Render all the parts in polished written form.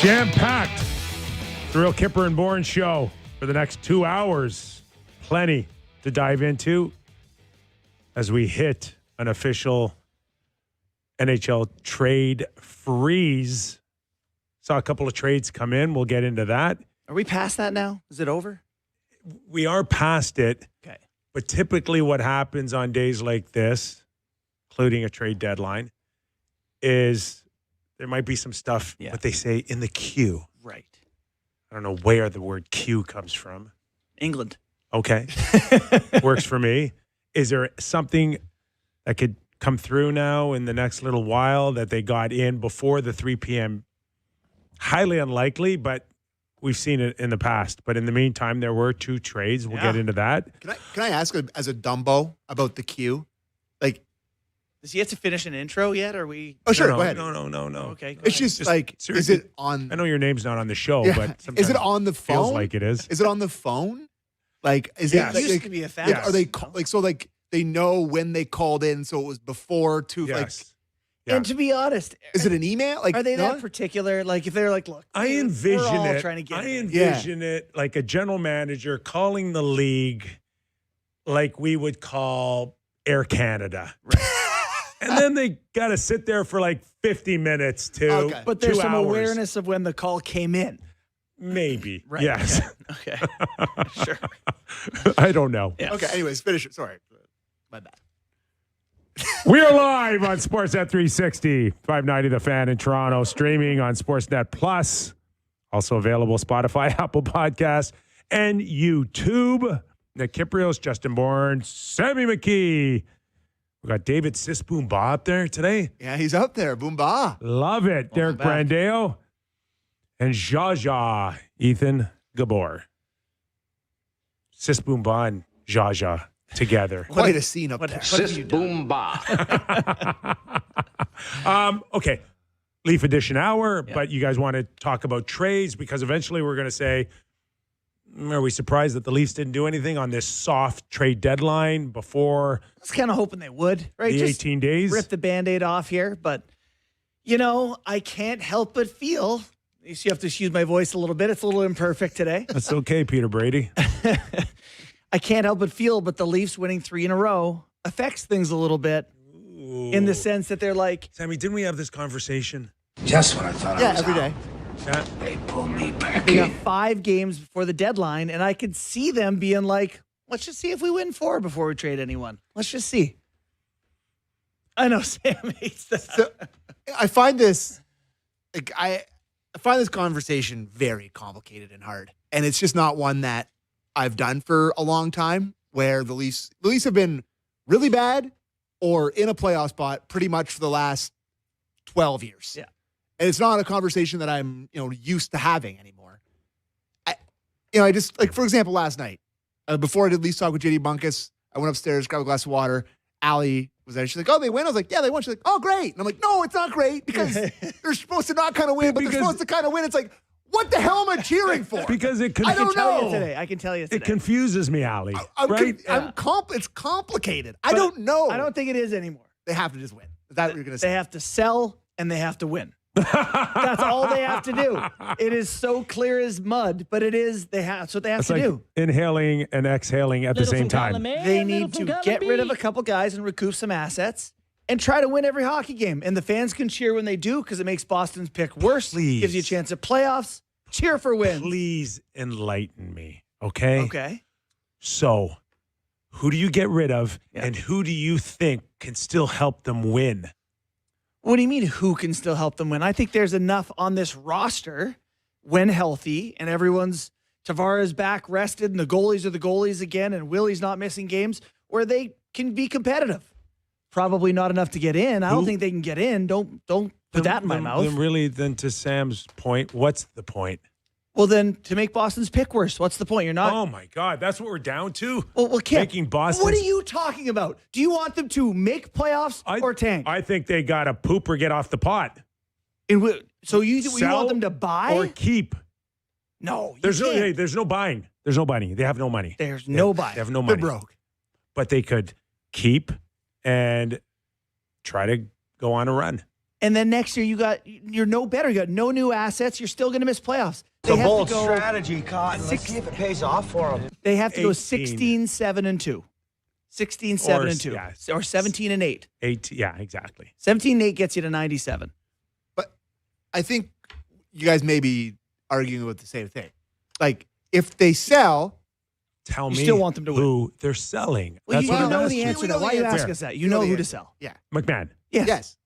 Jam-packed. The real Kyper and Bourne show for the next 2 hours. Plenty to dive into as we hit an official NHL trade freeze. Saw a couple of trades come in. We'll get into that. Are we past that now? Is it over? We are past it. Okay. But typically what happens on days like this, including a trade deadline, is there might be some stuff, what they say, in the queue. Right. I don't know where the word queue comes from. England. Okay. Works for me. Is there something that could come through now in the next little while that they got in before the 3 p.m.? Highly unlikely, but we've seen it in the past. But in the meantime, there were 2 trades. We'll get into that. Can I ask as a Dumbo about the queue? Like, does he have to finish an intro yet? Or we? Oh, sure. No, go ahead. No. Okay. It's just like, is it on? I know your name's not on the show, but sometimes is it on the phone? Feels like it is. Is it on the phone? Like, is It it used to be a fax. Are they like they know when they called in, so it was before two? Yes. And to be honest, Is it an email? Like, are they that particular? Like, if they're like, look, I we're envision all it. trying to get I it. envision it like a general manager calling the league like we would call Air Canada. And then they got to sit there for like 50 minutes to Okay. But there's 2 some hours. awareness of when the call came in. Maybe. Right. Yes. Okay. Sure. I don't know. Yeah. Okay. Anyways, finish it. Sorry, my bad. We are live on Sportsnet 360, 590 The Fan in Toronto, streaming on Sportsnet Plus. Also available Spotify, Apple Podcasts, and YouTube. Nick Kypreos, Justin Bourne, Sammy McKee. We got David Sisboomba up there today. Yeah, he's up there. Boomba. Love it. Derek back. Brandeo and Jaja Ethan Gabor. Sisboomba and Jaja together. Quite a scene up there. Okay. Leaf Edition Hour, but you guys want to talk about trades because eventually we're going to say, are we surprised that the Leafs didn't do anything on this soft trade deadline before I was kind of hoping they would, right? the Just 18 days? rip the Band-Aid off here. But, I can't help but feel, at least you have to excuse my voice a little bit. It's a little imperfect today. That's okay, Peter Brady. I can't help but feel, but the Leafs winning 3 in a row affects things a little bit in the sense that they're like, Sammy, didn't we have this conversation? Just when I thought I was every day. Yeah. they pulled me back they got in. 5 games before the deadline, and I could see them being like, let's just see if we win 4 before we trade anyone. Let's just see. I know Sam hates that. So, I find this, I find this conversation very complicated and hard, and it's just not one that I've done for a long time. Where the Leafs have been really bad or in a playoff spot pretty much for the last 12 years. Yeah. And it's not a conversation that I'm, used to having anymore. I just, like, for example, last night, before I did Leafs Talk with JD Bunkus, I went upstairs, grabbed a glass of water. Allie was there. She's like, oh, they win? I was like, yeah, they won. She's like, oh, great. And I'm like, no, it's not great because they're supposed to not kind of win, but they're supposed to kind of win. It's like, what the hell am I cheering for? Because it I don't know. I can tell you today. It confuses me, Allie. Right? It's complicated. I don't know. I don't think it is anymore. They have to just win. Is that what you're going to say? They have to sell and they have to win. That's all they have to do. It is so clear as mud, but that's what they have It's to like do. inhaling and exhaling at the same time. They need to get rid of a couple guys and recoup some assets and try to win every hockey game. And the fans can cheer when they do because it makes Boston's pick worse. Please. Gives you a chance at playoffs. Cheer for wins. Please enlighten me, okay? Okay. So, who do you get rid of, and who do you think can still help them win? What do you mean who can still help them win? I think there's enough on this roster when healthy and everyone's Tavares back rested and the goalies are the goalies again and Willie's not missing games where they can be competitive. Probably not enough to get in. I don't think they can get in. Don't put that in my mouth. Then to Sam's point, what's the point? Well, then to make Boston's pick worse, what's the point? You're not. Oh my God, that's what we're down to. Well, Kip, making Boston. What are you talking about? Do you want them to make playoffs or tank? I think they got to poop or get off the pot. So you Sell want them to buy or keep? No, there's no buying. There's no buying. They have no money. There's no buying. They have no money. They're broke. But they could keep and try to go on a run. And then next year you're no better. You got no new assets. You're still going to miss playoffs. It's a bold strategy, Cotton. Let's see if it pays off for them. They have to go 18. 16-7-2. 16-7-2. Yeah. Or 17-8. 8. Yeah, exactly. 17-8 gets you to 97. But I think you guys may be arguing about the same thing. Like, if they sell, Tell You me still want them to win. who they're selling. Well, That's you what I'm know asking. the answer We to know that. Why the are you answer. asking us that? You We know know the who to answer. sell. yeah. McMahon. Yes.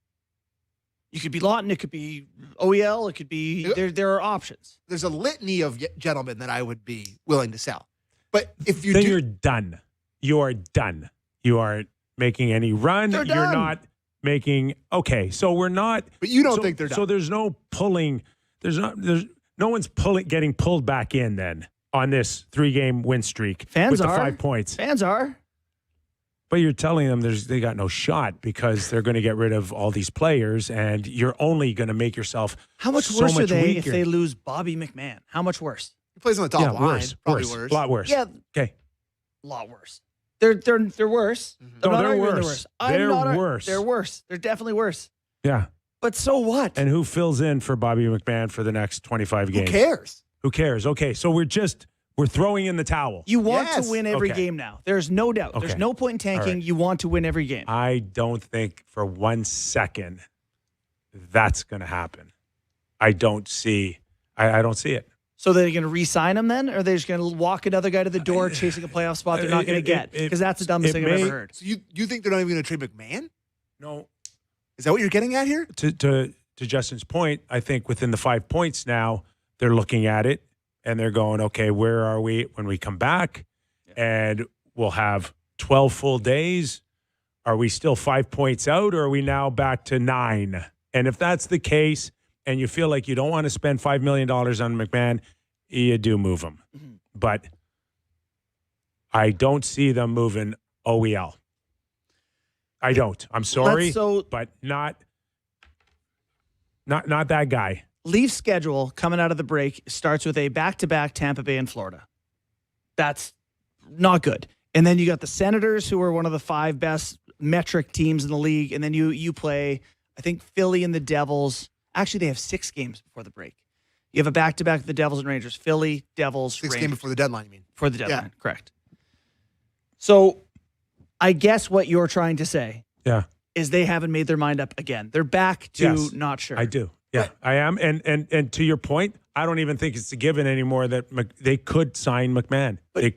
You could be Lawton. It could be OEL. It could be there are options. There's a litany of gentlemen that I would be willing to sell. But if you Then do, you're done. You are done. You aren't making any run. They're You're done. not making. Okay, so we're not. but you don't so, think they're done. So there's no pulling. There's no one's getting pulled back in then on this 3-game win streak Fans with the are. 5 points. Fans are. But you're telling them they got no shot because they're going to get rid of all these players, and you're only going to make yourself How much so worse are much they weaker. if they lose Bobby McMahon? How much worse? he plays on the top Yeah, line. worse, Probably worse, worse. a lot worse. Yeah, Okay. a lot worse. They're worse. Mhm. I'm No, not they're arguing worse. They're worse. They're worse. They're definitely worse. Yeah. But so what? And who fills in for Bobby McMahon for the next 25 Who games? cares? Who cares? Okay, so we're throwing in the towel. You want Yes. to win every Okay. game now. There's no doubt. There's Okay. no point in tanking. All right. You want to win every game. I don't think for 1 second that's going to happen. I don't see it. So they're going to re-sign him then? Or are they just going to walk another guy to the door chasing a playoff spot they're not going to get? Because that's the dumbest thing I've ever heard. So you think they're not even going to trade McMahon? No. Is that what you're getting at here? To Justin's point, I think within the 5 points now, they're looking at it and they're going, okay, where are we when we come back? And we'll have 12 full days. Are we still 5 points out, or are we now back to 9? And if that's the case, and you feel like you don't want to spend $5 million on McMahon, you do move him. Mm-hmm. But I don't see them moving OEL. I don't. I'm sorry, but not that guy. Leafs schedule coming out of the break starts with a back-to-back Tampa Bay and Florida. That's not good. And then you got the Senators, who are one of the 5 best metric teams in the league. And then you play, I think, Philly and the Devils. Actually, they have 6 games before the break. You have a back-to-back with the Devils and Rangers. Philly, Devils, 6 Rangers. games before the deadline, you mean? For the deadline, correct. So I guess what you're trying to say is they haven't made their mind up again. They're back to not sure. I do. Yeah, I am. And to your point, I don't even think it's a given anymore that they could sign McMahon. But they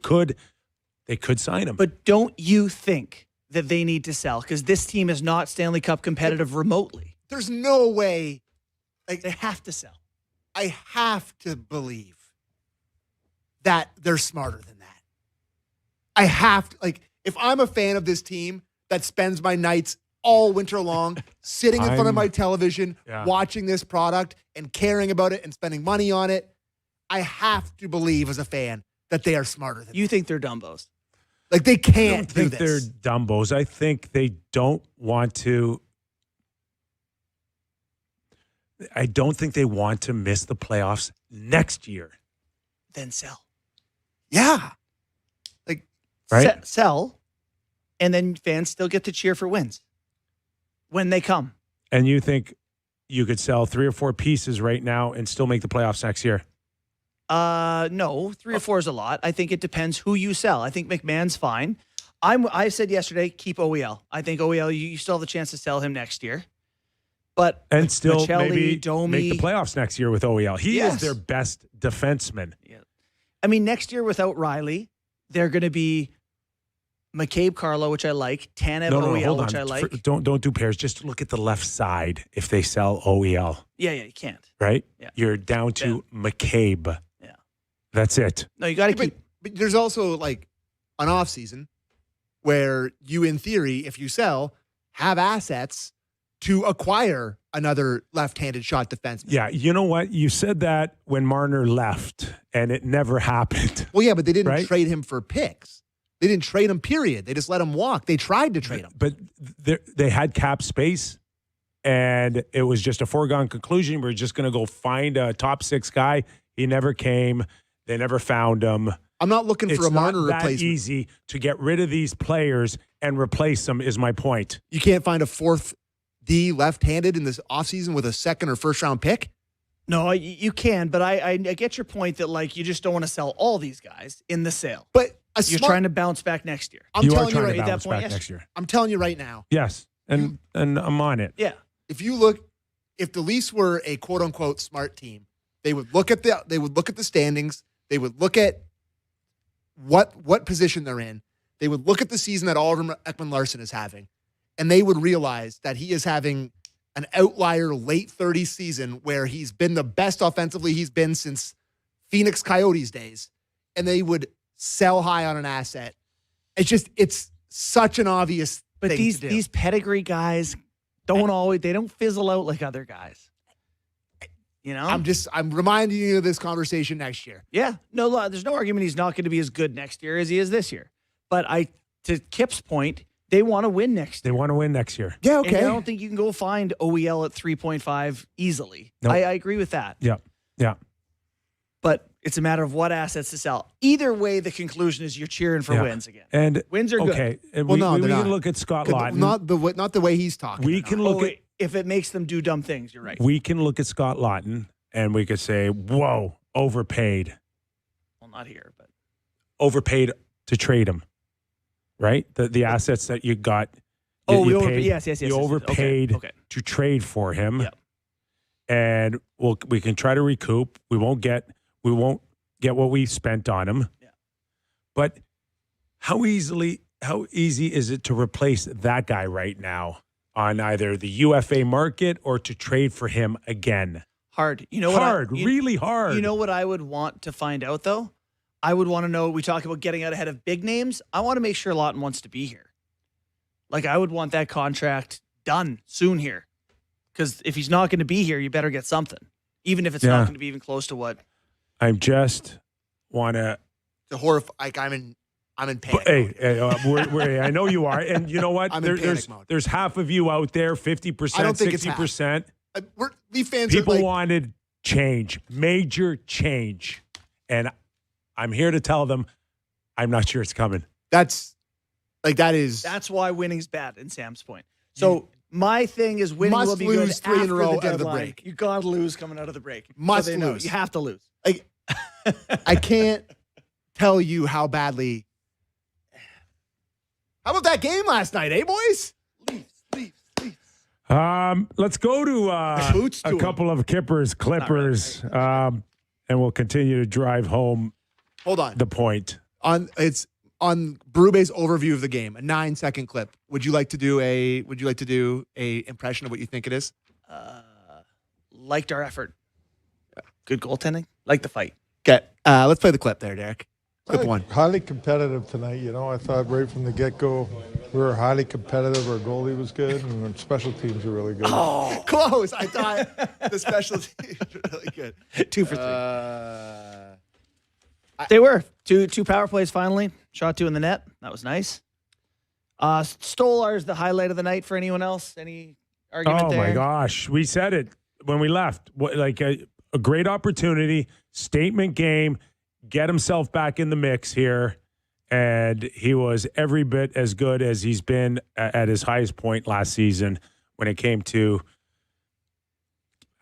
could sign him. But don't you think that they need to sell? Because this team is not Stanley Cup competitive remotely. There's no way. Like, They have to sell. I have to believe that they're smarter than that. I have to, like, if I'm a fan of this team that spends my nights all winter long sitting in front of my television, watching this product and caring about it and spending money on it, I have to believe as a fan that they are smarter than You that. think they're dumbos. Like, they I can't don't do think this. they're dumbos. I think they don't want to. I don't think they want to miss the playoffs next year. Then sell. Yeah. Like, Right? Sell, and then fans still get to cheer for wins when they come. And you think you could sell 3 or 4 pieces right now and still make the playoffs next year? No, 3 or 4 is a lot. I think it depends who you sell. I think McMahon's fine. I said yesterday, keep OEL. I think OEL, you still have the chance to sell him next year. But And still Michelli, maybe Domi, make the playoffs next year with OEL. He Yes. is their best defenseman. I mean, next year without Riley, they're going to be McCabe Carlo, which I like, Tanev OEL, hold which on. I like. Don't do pairs. Just look at the left side if they sell OEL, Yeah, you can't. right? Yeah. You're down to McCabe. Yeah. That's it. No, you got to keep. but there's also like an off season where you, in theory, if you sell, have assets to acquire another left-handed shot defenseman. Yeah, you know what? You said that when Marner left, and it never happened. Well, yeah, but they didn't Right? trade him for picks. They didn't trade him, period. They just let him walk. They tried to trade him. But they had cap space, and it was just a foregone conclusion. We're just going to go find a top 6 guy. He never came. They never found him. I'm not looking for It's a Marner not that replacement. easy to get rid of these players and replace them, is my point. You can't find a 4th the left-handed in this offseason with a second or first round pick? No, you can, but I get your point that like you just don't want to sell all these guys in the sale. But you're trying to bounce back next year. I'm you are telling you trying right to at bounce that point. back next year. I'm telling you right now. Yes, and I'm on it. Yeah. If the Leafs were a quote unquote smart team, they would look at the standings. They would look at what position they're in. They would look at the season that Oliver Ekman-Larsson is having, and they would realize that he is having an outlier late 30s season where he's been the best offensively he's been since Phoenix Coyotes days, and they would sell high on an asset. It's such an obvious But thing to do. these pedigree guys they don't fizzle out like other guys. You know? I'm reminding you of this conversation next year. Yeah. No, there's no argument he's not going to be as good next year as he is this year. But to Kip's point, they want to win next year. They want to win next year. Yeah, okay. And I don't think you can go find OEL at 3.5 easily. Nope. I agree with that. Yeah. But it's a matter of what assets to sell. Either way, the conclusion is you're cheering for wins again. And wins are good. okay. And Well, we no, they're can not. look at Scott Laughton. Not the way he's talking. We can look at if it makes them do dumb things, you're right. we can look at Scott Laughton and we could say, whoa, overpaid. Well, not here, but Overpaid to trade him. Right? The assets that you got. we you overpaid. paid- Yes. You overpaid Okay. to trade for him. Yep. And we can try to recoup. We won't get what we spent on him. Yeah. But how easy is it to replace that guy right now on either the UFA market or to trade for him again? Hard. You know Really hard. You know what I would want to find out though? I would want to know, we talk about getting out ahead of big names. I want to make sure Laughton wants to be here. Like I would want that contract done soon here. Because if he's not going to be here, you better get something. Even if it's not going to be even close to what. I just want to. The like I'm in panic. Hey, I know you are, and you know what? I'm in panic mode. There's half of you out there, 50%, I don't think it's 60%. Leaf fans. People are like, wanted change, major change, and I'm here to tell them I'm not sure it's coming. That's why winning's bad, in Sam's point. So my thing is winning Must will be lose good 3 in a row after out of the deadline. break. You got to lose coming out of the break. Must they know. lose. You have to lose. like I can't tell you how badly. How about that game last night, eh, boys? Leafs. Let's go to Boots to a couple of Clippers, and we'll continue to drive home. Hold on. The point It's on Berube's overview of the game, a 9-second clip. Would you like to do a impression of what you think it is? Liked our effort. Good goaltending. Like the fight. Okay, let's play the clip there, Derek. Clip one. Highly competitive tonight. I thought right from the get-go we were highly competitive. Our goalie was good, and our special teams were really good. Oh, close. I thought the special teams were really good. 2 for 3. They were. Two power plays finally. Shot 2 in the net. That was nice. Stolar's the highlight of the night for anyone else? Any argument there? Oh, my gosh. We said it when we left. A great opportunity, statement game, get himself back in the mix here. And he was every bit as good as he's been at his highest point last season when it came to,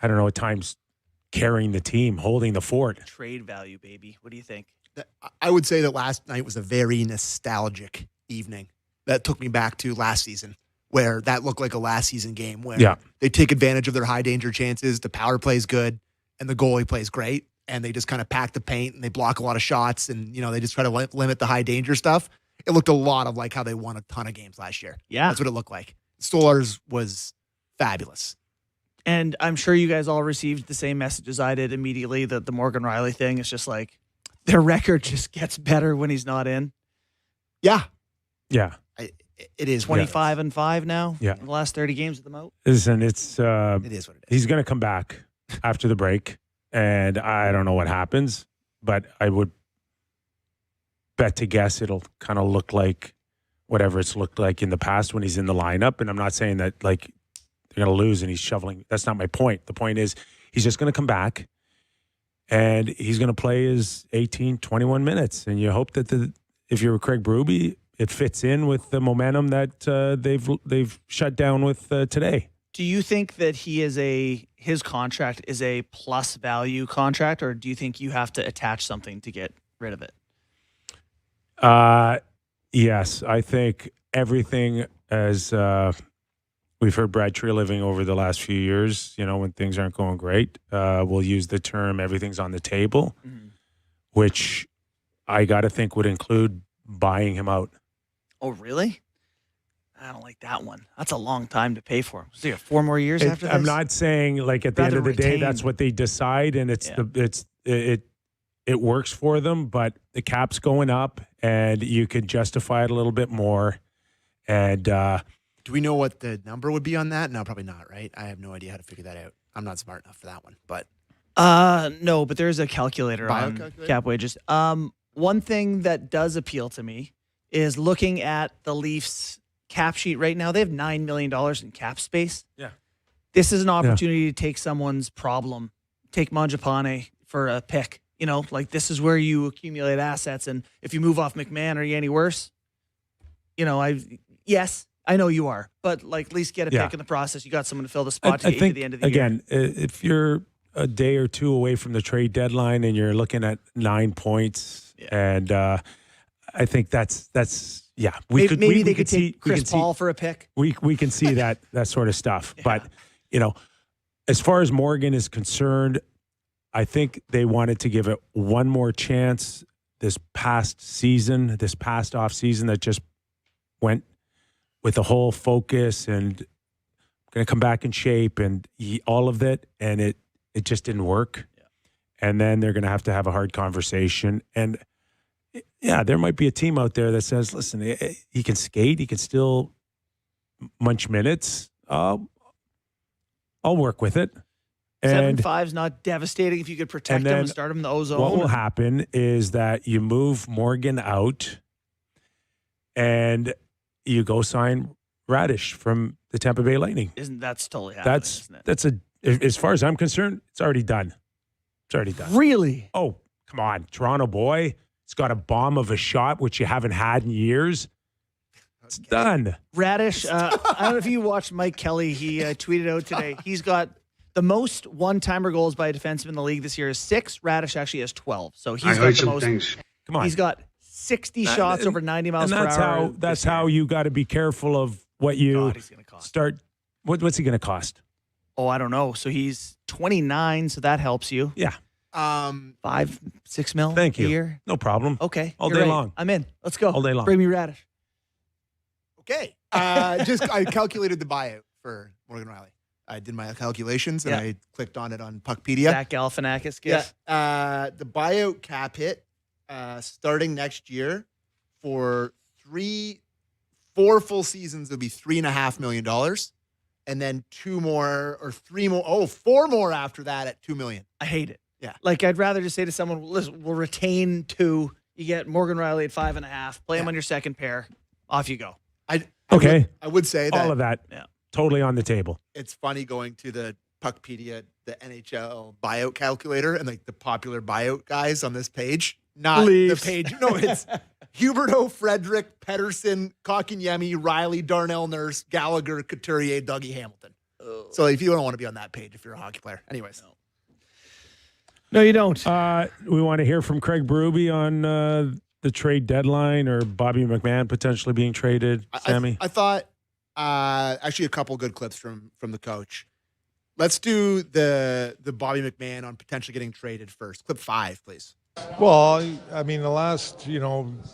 I don't know, at times carrying the team, holding the fort. Trade value, baby. What do you think? I would say that last night was a very nostalgic evening. That took me back to last season, where that looked like a last season game where they take advantage of their high danger chances. The power plays good, and the goalie plays great, and they just kind of pack the paint and they block a lot of shots, and they just try to limit the high danger stuff. It looked a lot of like how they won a ton of games last year. Yeah, that's what it looked like. Stolar's was fabulous. And I'm sure you guys all received the same messages I did immediately, that the Morgan Riley thing is just like, their record just gets better when he's not in. Yeah. It is 25-5 now. Yeah. In the last 30 games with them out. Listen, it is what it is. He's going to come back after the break, and I don't know what happens, but I would bet to guess it'll kind of look like whatever it's looked like in the past when he's in the lineup. And I'm not saying that like they're going to lose and he's shoveling. That's not my point. The point is he's just going to come back and he's going to play his 18, 21 minutes. And you hope that if you're Craig Berube, it fits in with the momentum that they've shut down with today. Do you think that his contract is a plus value contract, or do you think you have to attach something to get rid of it? Yes, I think everything, as we've heard Brad Treliving over the last few years, when things aren't going great, we'll use the term everything's on the table, which I got to think would include buying him out. Oh, really? I don't like that one. That's a long time to pay for him. So you have 4 more years after this? I'm not saying like at the end of the day that's what they decide, and it works for them, but the cap's going up, and you could justify it a little bit more. And do we know what the number would be on that? No, probably not, right? I have no idea how to figure that out. I'm not smart enough for that one, but no, but there's a calculator on cap wages. One thing that does appeal to me is looking at the Leafs cap sheet right now. They have $9 million in cap space. Yeah. This is an opportunity to take someone's problem, take Mangiapane for a pick. This is where you accumulate assets. And if you move off McMahon, are you any worse? Yes, I know you are, but at least get a pick in the process. You got someone to fill the spot to get you to the end of the year. Again, if you're a day or two away from the trade deadline and you're looking at 9 points, and I think that's maybe they could take Chris Paul for a pick. We can see that sort of stuff. Yeah. But as far as Morgan is concerned, I think they wanted to give it one more chance this past off season that just went with the whole focus and going to come back in shape and all of it, and it just didn't work. Yeah. And then they're going to have a hard conversation. And yeah, there might be a team out there that says, listen, he can skate, he can still munch minutes. I'll work with it. 7-5's not devastating if you could protect him and start him in the ozone. What will happen is that you move Morgan out and you go sign Radish from the Tampa Bay Lightning. That's totally happening, isn't it? As far as I'm concerned, it's already done. It's already done. Really? Oh, come on. Toronto boy. It's got a bomb of a shot, which you haven't had in years. It's done. Radish, I don't know if you watched Mike Kelly. He tweeted out today. He's got the most one-timer goals by a defenseman in the league this year is 6. Radish actually has 12. So he's got the most. Things. Come on. He's got 60 shots over 90 miles per hour. That's how you got to be careful of what you start. What's he going to cost? Oh, I don't know. So he's 29, so that helps you. Yeah. 5-6 mil Thank you. a year. No problem. Okay. All day long. I'm in. Let's go. All day long. Bring me Radish. Okay. I calculated the buyout for Morgan Rielly. I did my calculations and I clicked on it on Puckpedia. Zach Galifianakis. Yeah. The buyout cap hit starting next year for 4 full seasons would be $3.5 million, and then 4 more after that at $2 million. I hate it. Yeah. I'd rather just say to someone, listen, we'll retain 2. You get Morgan Rielly at 5.5. Play him on your second pair. Off you go. I would say that all of that. Yeah. Totally on the table. It's funny going to the Puckpedia, the NHL buyout calculator, and the popular buyout guys on this page. Not Leafs. The page. No, it's Huberdeau, Frederick, Pettersson, Kotkaniemi, Riley, Darnell Nurse, Gallagher, Couturier, Dougie Hamilton. So if you don't want to be on that page if you're a hockey player. Anyways. No, you don't. We want to hear from Craig Berube on the trade deadline or Bobby McMahon potentially being traded. Sammy? I thought actually a couple good clips from the coach. Let's do the Bobby McMahon on potentially getting traded first. Clip 5, please. Well, I mean, the last,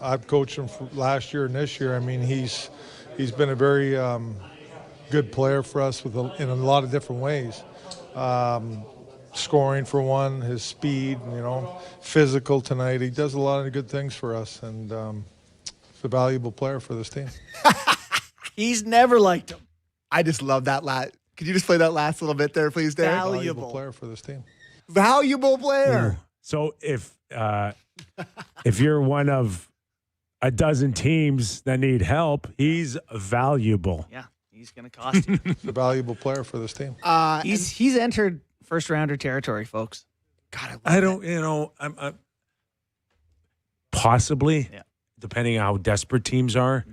I've coached him for last year and this year. I mean, he's been a very good player for us in a lot of different ways. Scoring for one, his speed, physical tonight. He does a lot of good things for us, and he's a valuable player for this team. He's never liked him. I just love that last. Could you just play that last little bit there, please, Derek? Valuable player for this team. Valuable player. So if you're one of a dozen teams that need help, he's valuable. Yeah, he's going to cost you. He's a valuable player for this team. He's entered first rounder territory, folks. God, I don't. I'm possibly, depending on how desperate teams are.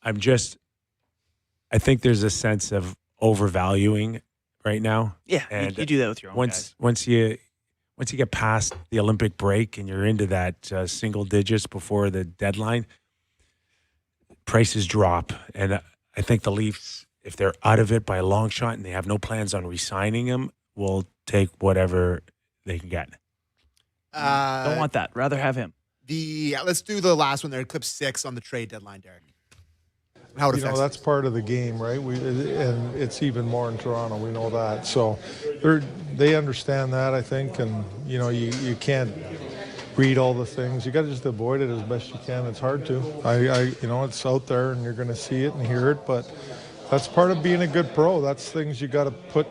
I think there's a sense of overvaluing right now. Yeah, And you do that with your own guys. Once you get past the Olympic break and you're into that single digits before the deadline, prices drop. And I think the Leafs, if they're out of it by a long shot and they have no plans on re-signing him, will take whatever they can get. Don't want that. Rather have him. Let's do the last one there. Clip 6 on the trade deadline, Derek. How it affects that's part of the game, right? And it's even more in Toronto. We know that. So they understand that, I think. And, you can't read all the things. You got to just avoid it as best you can. It's hard to. It's out there and you're going to see it and hear it. But that's part of being a good pro. That's things you got to put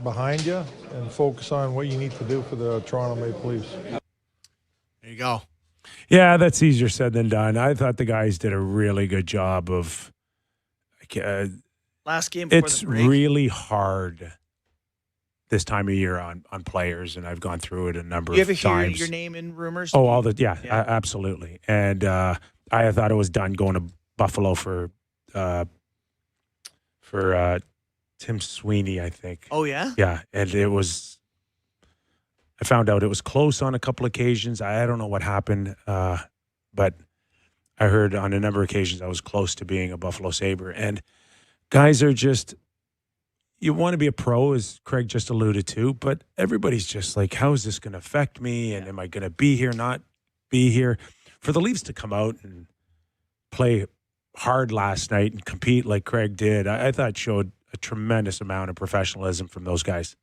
behind you and focus on what you need to do for the Toronto Maple Leafs. There you go. Yeah, that's easier said than done. I thought the guys did a really good job of. Last game before It's the break. really hard this time of year on players, and I've gone through it a number You of ever hear times. your name in rumors? Oh, absolutely. And I thought it was done going to Buffalo for Tim Sweeney, I think. Oh, yeah? Yeah, and it was. I found out it was close on a couple occasions. I don't know what happened, but I heard on a number of occasions I was close to being a Buffalo Sabre. And guys are just, you want to be a pro, as Craig just alluded to, but everybody's just like, how is this going to affect me? And am I going to be here, not be here? For the Leafs to come out and play hard last night and compete like Craig did, I thought showed a tremendous amount of professionalism from those guys.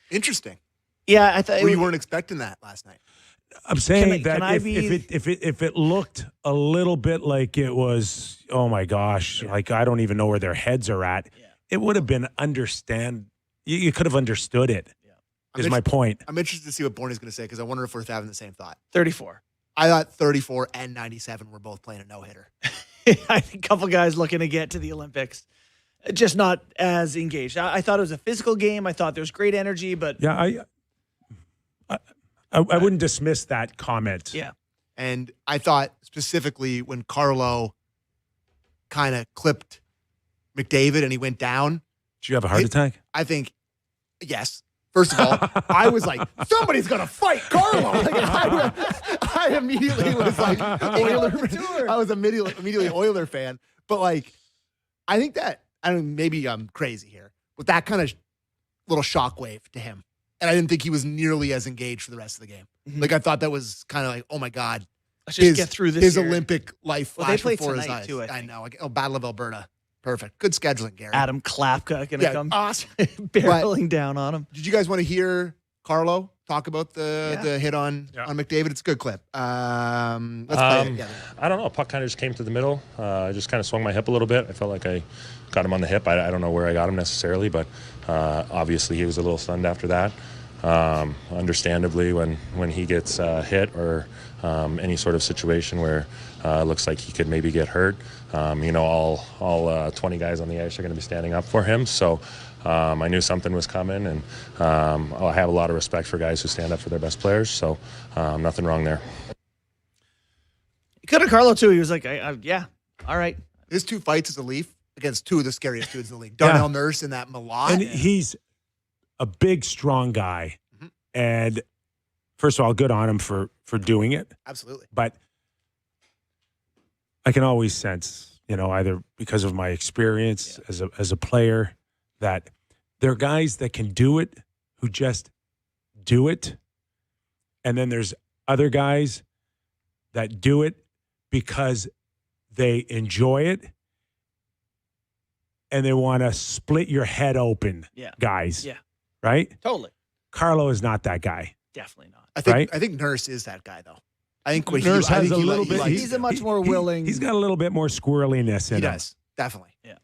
Interesting. Yeah, I thought We weren't expecting that last night. I'm saying Can I if it looked a little bit like it was, oh my gosh, like I don't even know where their heads are at, it would have been you could have understood it, is my point. I'm interested to see what Bourne is going to say because I wonder if we're having the same thought. 34. I thought 34 and 97 were both playing a no-hitter. I think a couple guys looking to get to the Olympics, just not as engaged. I thought it was a physical game. I thought there was great energy, but Yeah, I wouldn't dismiss that comment. yeah. And I thought specifically when Carlo kind of clipped McDavid and he went down, Did you have a heart attack? I think, yes. First of all, I was like, somebody's going to fight Carlo. Like, I immediately was like, Oiler. I was immediately Oiler fan. But like, I think that, maybe I'm crazy here, with that kind of little shockwave to him. And I didn't think he was nearly as engaged for the rest of the game. Mm-hmm. Like, I thought that was kind of like, oh my God. Let's just get through this His year. Olympic life Well, they flashed play before his tonight, eyes. too, I I think. know. Battle of Alberta. Perfect. Good scheduling, Gary. Adam Klapka going to come awesome. barreling down on him. Did you guys want to hear Carlo talk about the hit on McDavid? It's a good clip. Let's play it together. I don't know. Puck kind of just came to the middle. I just kind of swung my hip a little bit. I felt like I got him on the hip. I don't know where I got him necessarily, but obviously he was a little stunned after that. Understandably, when he gets hit or any sort of situation where it looks like he could maybe get hurt, all 20 guys on the ice are going to be standing up for him. So I knew something was coming, and I have a lot of respect for guys who stand up for their best players. So nothing wrong there. He could have Carlo, too. He was like, yeah, all right. His 2 fights as a Leaf against 2 of the scariest dudes in the league. Darnell Nurse and that Malott. And he's a big, strong guy. Mm-hmm. And first of all, good on him for doing it. Absolutely. But I can always sense, either because of my experience as a player, that there are guys that can do it who just do it. And then there's other guys that do it because they enjoy it and they want to split your head open, guys. Yeah. Right? Totally. Carlo is not that guy. Definitely not. I think Nurse is that guy, though. I think when Nurse I has think a little bit. He's a much more willing. He's got a little bit more squirreliness in he him. does. Definitely. Yeah.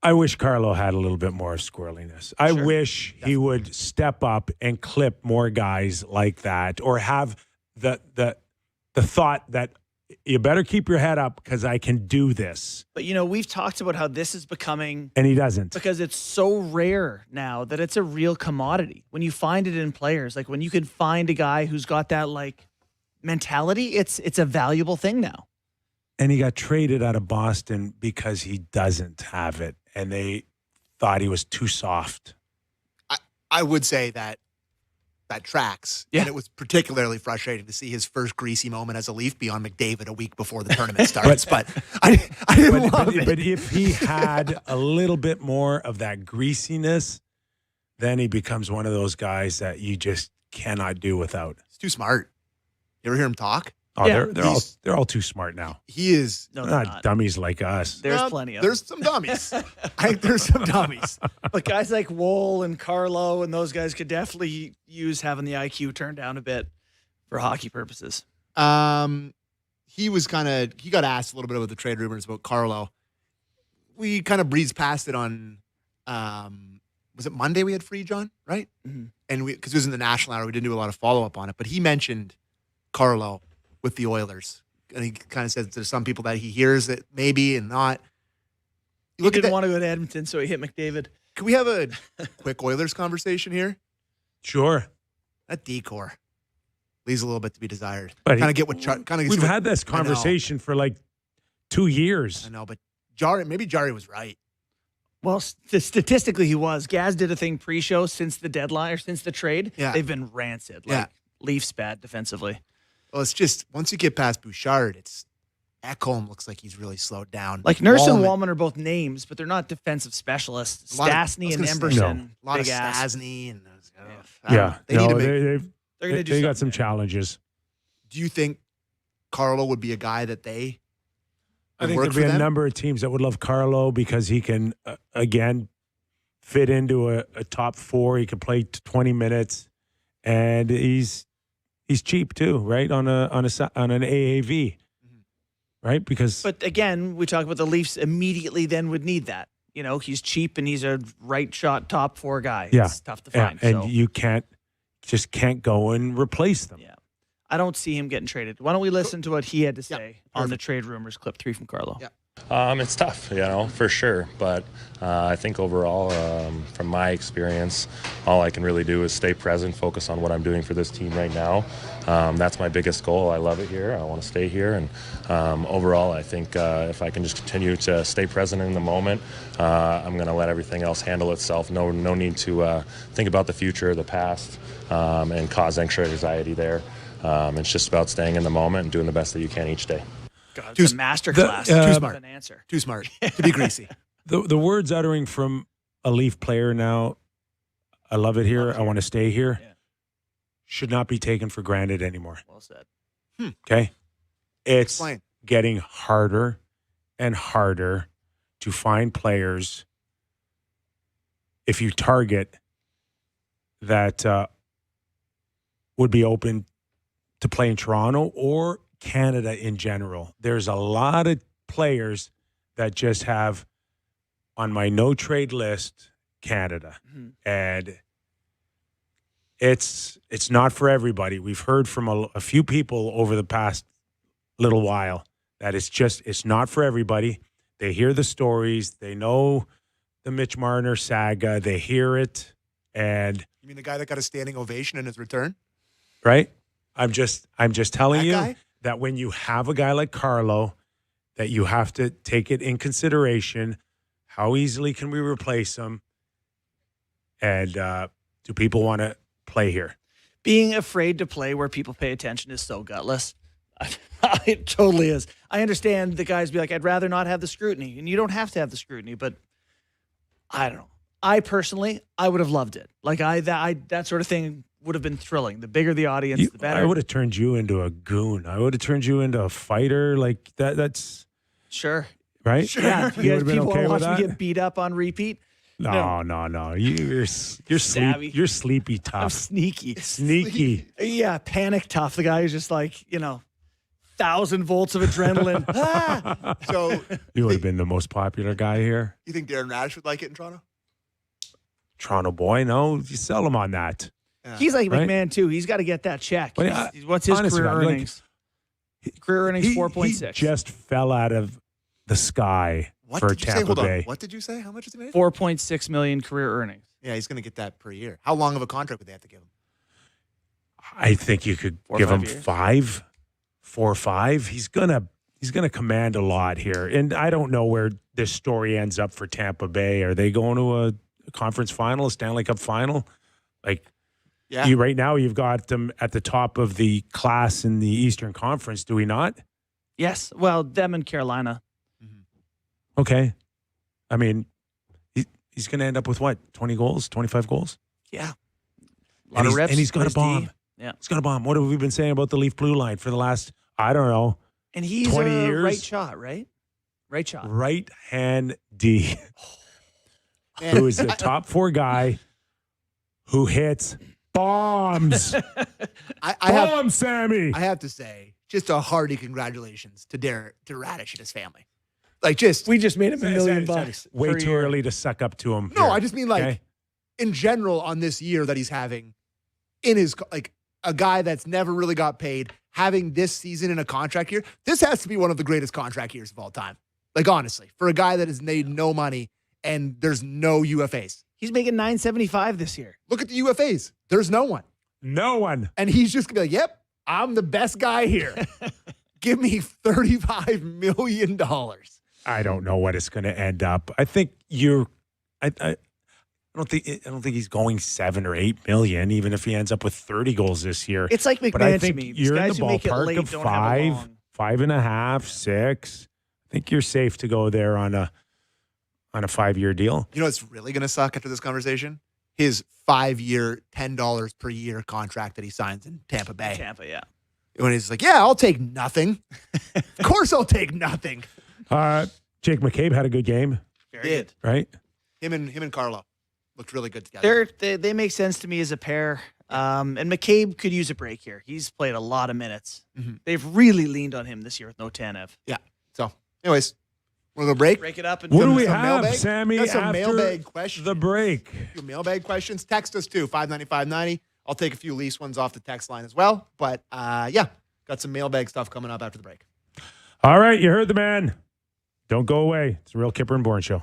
I wish Carlo had a little bit more squirreliness. I wish he would step up and clip more guys like that, or have the thought that you better keep your head up because I can do this. But, we've talked about how this is becoming, And he doesn't. because it's so rare now that it's a real commodity. When you find it in players, like when you can find a guy who's got that like mentality, it's a valuable thing now. And he got traded out of Boston because he doesn't have it. And they thought he was too soft. I would say that tracks. Yeah. And it was particularly frustrating to see his first greasy moment as a Leaf be on McDavid a week before the tournament starts. but I didn't love it. But if he had a little bit more of that greasiness, then he becomes one of those guys that you just cannot do without. He's too smart. You ever hear him talk? Oh, Yeah. they're all too smart now. He is. No, They're they're not not. dummies like us. There's Well, plenty of There's some dummies. I think there's some dummies. But guys like Woll and Carlo and those guys could definitely use having the IQ turned down a bit for hockey purposes. He got asked a little bit about the trade rumors about Carlo. We kind of breezed past it on, was it Monday we had Free John, right? Mm-hmm. And because it was in the National Hour, we didn't do a lot of follow-up on it. But he mentioned Carlo with the Oilers. And he kind of said to some people that he hears it maybe and not. He didn't want to go to Edmonton, so he hit McDavid. Can we have a quick Oilers conversation here? Sure. That decor leaves a little bit to be desired. But Kind of get what kind of. We've had this conversation for like 2 years. I know, but Jari was right. Well, statistically, he was. Gaz did a thing pre-show since the deadline or since the trade. Yeah. They've been rancid. Like, Leafs bad defensively. Well, it's just once you get past Bouchard, it's Ekholm looks like he's really slowed down. Like Nurse and Wallman are both names, but they're not defensive specialists. A lot of- Stastny I and was gonna Emberson, say, a lot of big ass. Stastny and those. Yeah. They need to make. They're going to do They got some something there. challenges. Do you think Carlo would be a guy that they? I would think work there'd for be a them? number of teams that would love Carlo because he can, again, fit into a top four. He can play 20 minutes, and he's cheap too, right? On an AAV, right? Because But again, we talk about the Leafs immediately then would need that. You know, he's cheap and he's a right shot top four guy. Yeah. It's tough to find. and so. you can't go and replace them. Yeah. I don't see him getting traded. Why don't we listen to what he had to say on the perfect. trade rumors clip 3 from Carlo? Yeah. It's tough, for sure. But I think overall, from my experience, all I can really do is stay present, focus on what I'm doing for this team right now. That's my biggest goal. I love it here. I want to stay here. And overall, I think if I can just continue to stay present in the moment, I'm going to let everything else handle itself. No need to think about the future or the past and cause extra anxiety there. It's just about staying in the moment and doing the best that you can each day. God, it's a masterclass. Too smart. An answer. Too smart to be greasy. The words uttering from a Leaf player now, I love it here. I want to stay here. Yeah. Should not be taken for granted anymore. Well said. Okay, it's Explain. getting harder and harder to find players if you target that would be open to play in Toronto or Canada in general. There's a lot of players that just have on my no trade list Canada, and it's not for everybody. We've heard from a few people over the past little while that it's not for everybody. They hear the stories, they know the Mitch Marner saga, they hear it, and You mean the guy that got a standing ovation in his return? right? I'm just telling That you guy? that when you have a guy like Carlo, that you have to take it in consideration. How easily can we replace him? And do people want to play here? Being afraid to play where people pay attention is so gutless. It totally is. I understand the guys be like, I'd rather not have the scrutiny. And you don't have to have the scrutiny, but I don't know. I personally, I would have loved it. Like that sort of thing would have been thrilling. The bigger the audience, the better. I would have turned you into a goon. I would have turned you into a fighter. Like that. That's Sure. right. Sure. Yeah. If You you guys, would've been people okay want with to watch me that? get beat up on repeat. No. You're Savvy. you're sleepy I'm tough. sneaky. Sneaky. Yeah, panic tough. The guy who's just like, 1,000 volts of adrenaline. Ah! So You would have been the most popular guy here. you think Darren Radish would like it in Toronto? Toronto boy. No, you sell him on that. Yeah. He's like Right? McMahon too. He's got to get that check. But, What's his honestly, career like, earnings? Career earnings He 4.6. just fell out of the sky What for did you say? Tampa Hold on. Bay. What did you say? How much has he made? 4.6 million career earnings. Yeah, he's going to get that per year. How long of a contract would they have to give him? I think you could 4 or give 5 him years? 4 or 5. He's gonna He's going to command a lot here. And I don't know where this story ends up for Tampa Bay. Are they going to a conference final, a Stanley Cup final? Like, right now you've got them at the top of the class in the Eastern Conference, do we not? Yes. Well, them and Carolina. Okay. I mean, he's going to end up with what? 20 goals, 25 goals? Yeah. A lot of reps. And he's got a bomb. Yeah. He's got a bomb. What have we been saying about the Leaf Blue Line for the last, I don't know, and he's 20 a years? right shot, right? Right shot. Right hand D. Who is the top 4 guy who hits bombs. Sammy. I have to say, just a hearty congratulations to Radish and his family. Like, just we just made him $1 million. Way too early to suck up to him. No, here. I just mean like in general on this year that he's having in his, like, a guy that's never really got paid, having this season in a contract year. This has to be one of the greatest contract years of all time. Like, honestly, for a guy that has made no money and there's no UFAs. He's making $975 this year. Look at the UFAs. There's no one. No one. And he's just going to be like, yep, I'm the best guy here. Give me $35 million. I don't know what it's going to end up. I think I don't think he's going 7 or 8 million, even if he ends up with 30 goals this year. It's like McMahon but I think to me. These you're in guys the who make it ballpark late of don't have a long. 5.5, 6. I think you're safe to go there on a 5-year deal. You know what's really going to suck after this conversation? His 5-year, $10 per year contract that he signs in Tampa Bay. Tampa, yeah. When he's like, yeah, I'll take nothing. Of course I'll take nothing. Jake McCabe had a good game. Very good. Right? Him and Carlo looked really good together. They make sense to me as a pair. And McCabe could use a break here. He's played a lot of minutes. Mm-hmm. They've really leaned on him this year with no Tanev. Yeah. So, anyways, we're going to break. Break it up. And What do we some have, mailbag? Sammy, Got some after mailbag questions. the break? Your mailbag questions. Text us too, 59590. I'll take a few Leafs ones off the text line as well. But, yeah, got some mailbag stuff coming up after the break. All right, you heard the man. Don't go away. It's a real Kyper and Bourne show.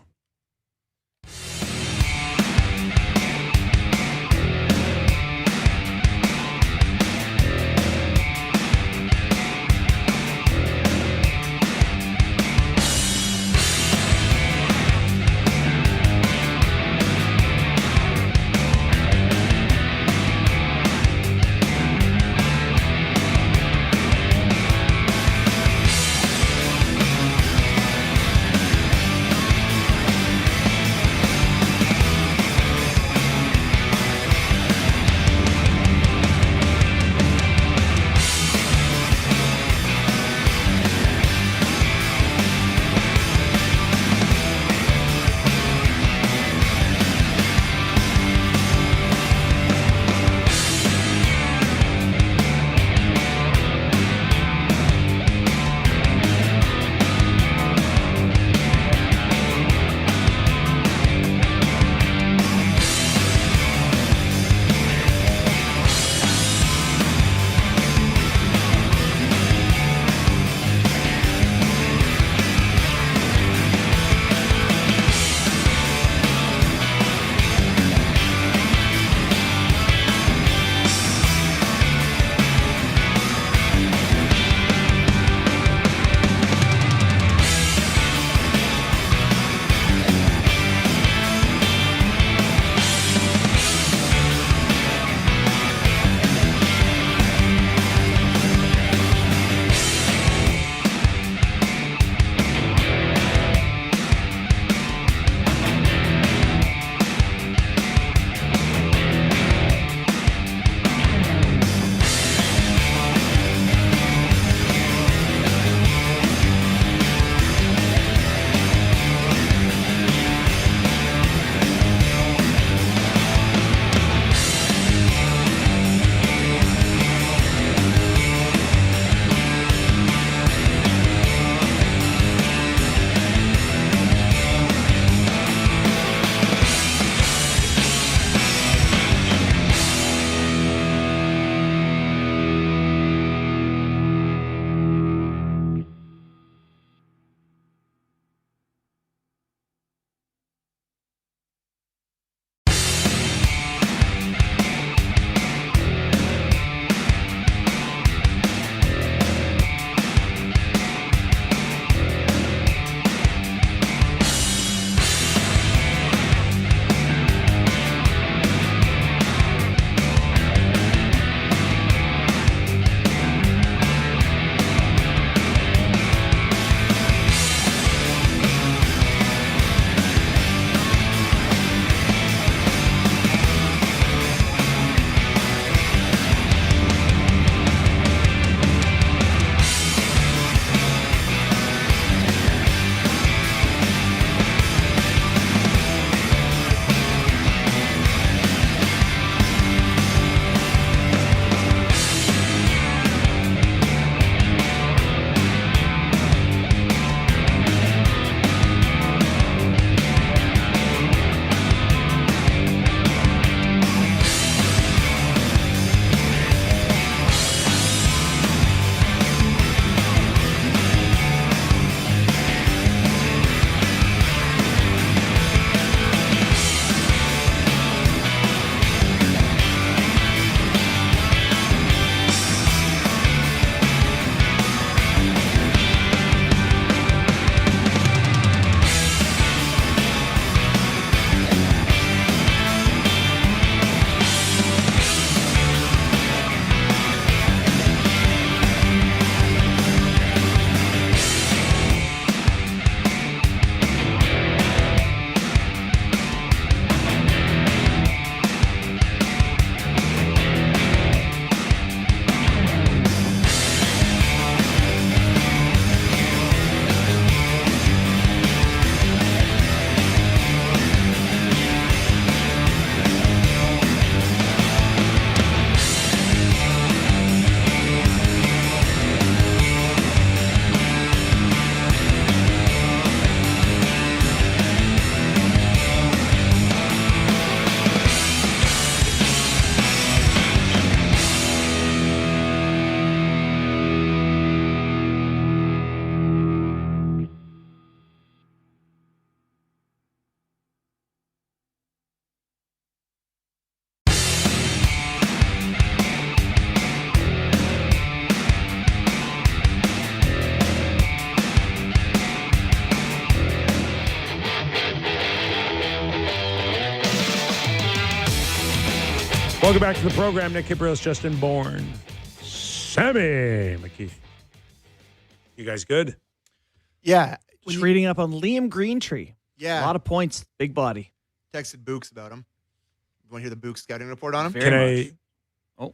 Welcome back to the program. Nick Kypreos, Justin Bourne, Sammy McKee. You guys good? Yeah. Just reading up on Liam Greentree. Yeah. A lot of points, big body. Texted Books about him. You want to hear the Books scouting report on him? Very much.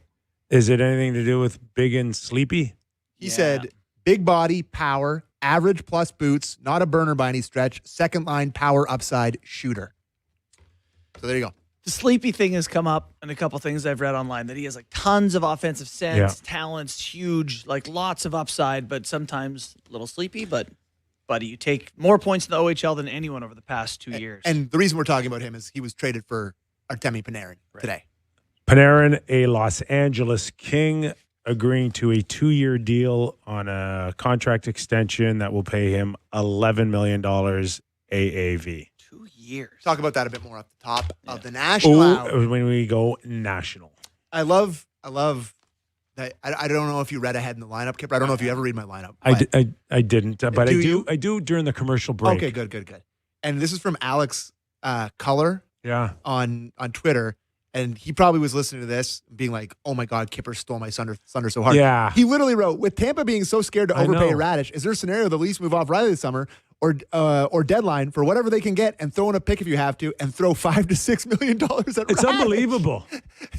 Is it anything to do with big and sleepy? He said, big body, power, average plus boots, not a burner by any stretch, second line power upside shooter. So there you go. The sleepy thing has come up in a couple things I've read online, that he has like tons of offensive sense, talents, huge, like lots of upside, but sometimes a little sleepy. But, buddy, you take more points in the OHL than anyone over the past 2 years. And the reason we're talking about him is he was traded for Artemi Panarin today. Panarin, a Los Angeles King, agreeing to a 2-year deal on a contract extension that will pay him $11 million AAV. 2 years. Talk about that a bit more up the top of the national hour. When we go national. I love that. I don't know if you read ahead in the lineup, Kipper. I don't know if you ever read my lineup. I didn't, but Do I do during the commercial break. Okay, good. And this is from Alex Culler on Twitter. And he probably was listening to this being like, oh my God, Kipper stole my thunder so hard. Yeah. He literally wrote, with Tampa being so scared to overpay Radish, is there a scenario the Leafs move off Riley this summer or deadline for whatever they can get and throw in a pick if you have to and throw $5 to $6 million at It's Radish? unbelievable.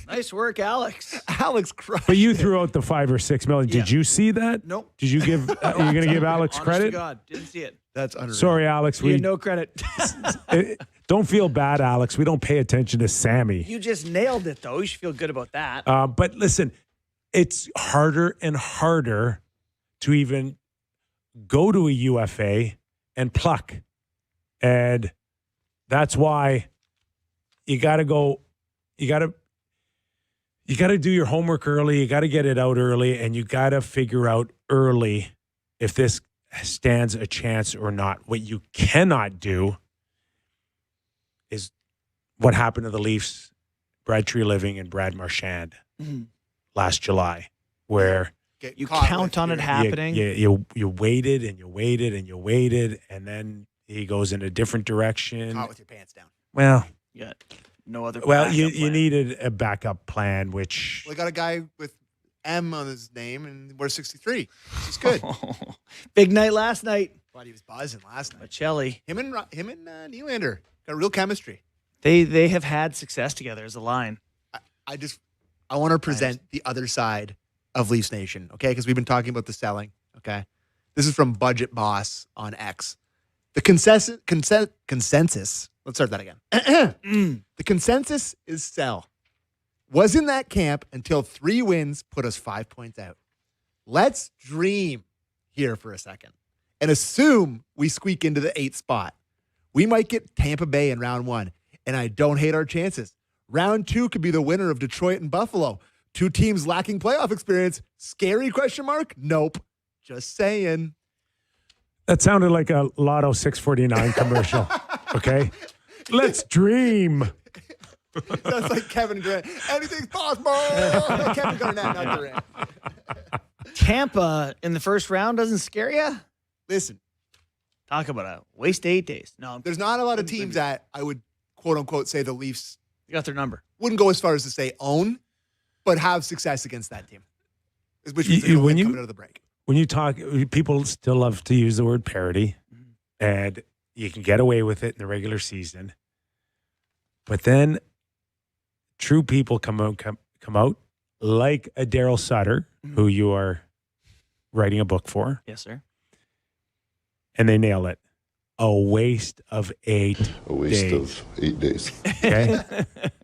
Nice work, Alex. Alex crushed But you it. threw out the $5 or $6 million. Did you see that? Nope. Did you give? Are you going to give Alex Honest credit? to God, didn't see it. That's unreal. Sorry, Alex. You had no credit. Don't feel bad, Alex. We don't pay attention to Sammy. You just nailed it, though. You should feel good about that. But listen, it's harder and harder to even go to a UFA and pluck. And that's why you got to go, you got to do your homework early. You got to get it out early, and you got to figure out early if this stands a chance or not. What you cannot do is what happened to the Leafs, Brad Treliving and Brad Marchand last July, where Get You caught count with on your- it happening. you waited and you waited and you waited, and then he goes in a different direction. Caught with your pants down. Well, Yeah. No other. well, you backup plan. needed a backup plan, which Well, I got a guy with M on his name, and we're 63. This is good. Big night last night. Thought he was buzzing last night. Michelli. Him and Nylander got real chemistry. They have had success together as a line. I want to present the other side of Leafs Nation, okay? Because we've been talking about the selling, okay? This is from Budget Boss on X. The consensus. Let's start that again. The consensus is sell. Was in that camp until 3 wins put us 5 points out. Let's dream here for a second and assume we squeak into the 8th spot. We might get Tampa Bay in round 1, and I don't hate our chances. Round 2 could be the winner of Detroit and Buffalo. 2 teams lacking playoff experience. Scary question mark? Nope. Just saying. that sounded like a Lotto 649 commercial. Okay, let's dream. That's like Kevin Durant. Anything's possible. Kevin Garnett, not Durant. Tampa in the first round doesn't scare you? Listen, Talk about a waste of 8 days. No, there's not a lot of teams that I would quote unquote say the Leafs you got their number. wouldn't go as far as to say own, but have success against that team. Which means they're gonna win coming out of the break. When you talk, people still love to use the word parity, and you can get away with it in the regular season. But then true people come out like a Daryl Sutter, who you are writing a book for, Yes, sir. and they nail it. A waste of 8 days. A waste of 8 days. Okay?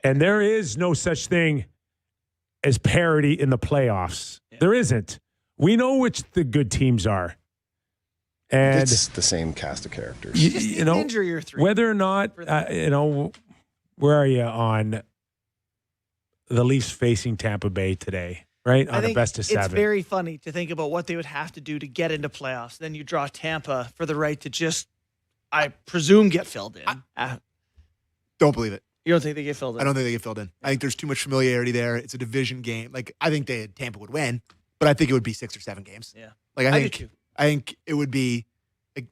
And there is no such thing as parity in the playoffs. Yeah. There isn't. We know which the good teams are. And It's the same cast of characters. you know, injury or 3. whether or not, where are you on the Leafs facing Tampa Bay today, right? I On a think best of 7. it's very funny to think about what they would have to do to get into playoffs. Then you draw Tampa for the right to just, I presume, get filled in. Don't believe it. You don't think they get filled in? I don't think they get filled in. I think there's too much familiarity there. It's a division game. Like I think Tampa would win, but I think it would be 6 or 7 games. Yeah. Like I do too. I think it would be like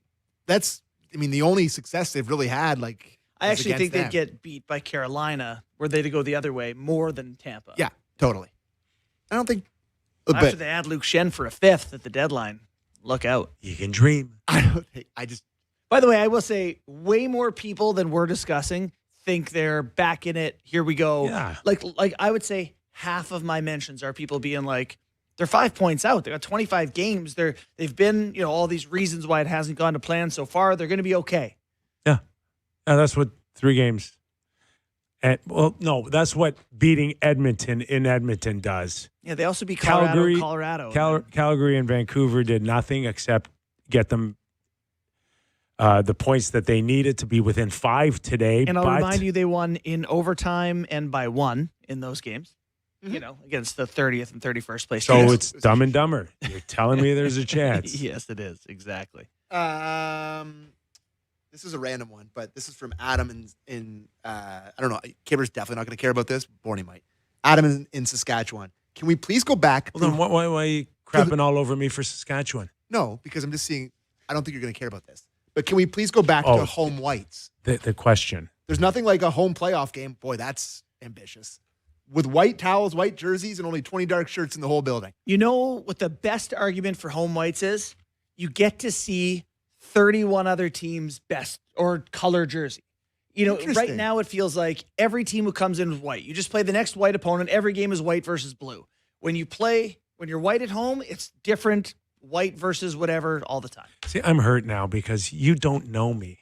the only success they've really had. Like I actually think them. they'd get beat by Carolina, were they to go the other way, more than Tampa. Yeah, totally. I don't think. After they add Luke Shen for a 5th at the deadline, look out. You can dream. I don't think. By the way, I will say way more people than we're discussing think they're back in it. Here we go. Yeah. Like I would say half of my mentions are people being like, they're 5 points out. They got 25 games. They've been, all these reasons why it hasn't gone to plan so far. They're going to be okay. Yeah. That's what 3 games. And no, that's what beating Edmonton in Edmonton does. Yeah, they also beat Colorado. Calgary and Vancouver did nothing except get them the points that they needed to be within 5 today. And I'll remind you, they won in overtime and by 1 in those games. Against the 30th and 31st place. So it's Dumb and Dumber. You're telling me there's a chance. Yes, it is. Exactly. This is a random one, but this is from Adam in I don't know. Kyper's definitely not going to care about this. Bourne might. Adam in Saskatchewan. Can we please go back? Well, then why are you crapping all over me for Saskatchewan? No, because I'm just seeing. I don't think you're going to care about this. But can we please go back to home whites? The question. There's nothing like a home playoff game. Boy, that's ambitious. With white towels, white jerseys, and only 20 dark shirts in the whole building. You know what the best argument for home whites is? You get to see 31 other teams' best or color jersey. Right now it feels like every team who comes in is white. You just play the next white opponent. Every game is white versus blue. When you're white at home, it's different, white versus whatever all the time. See, I'm hurt now because you don't know me.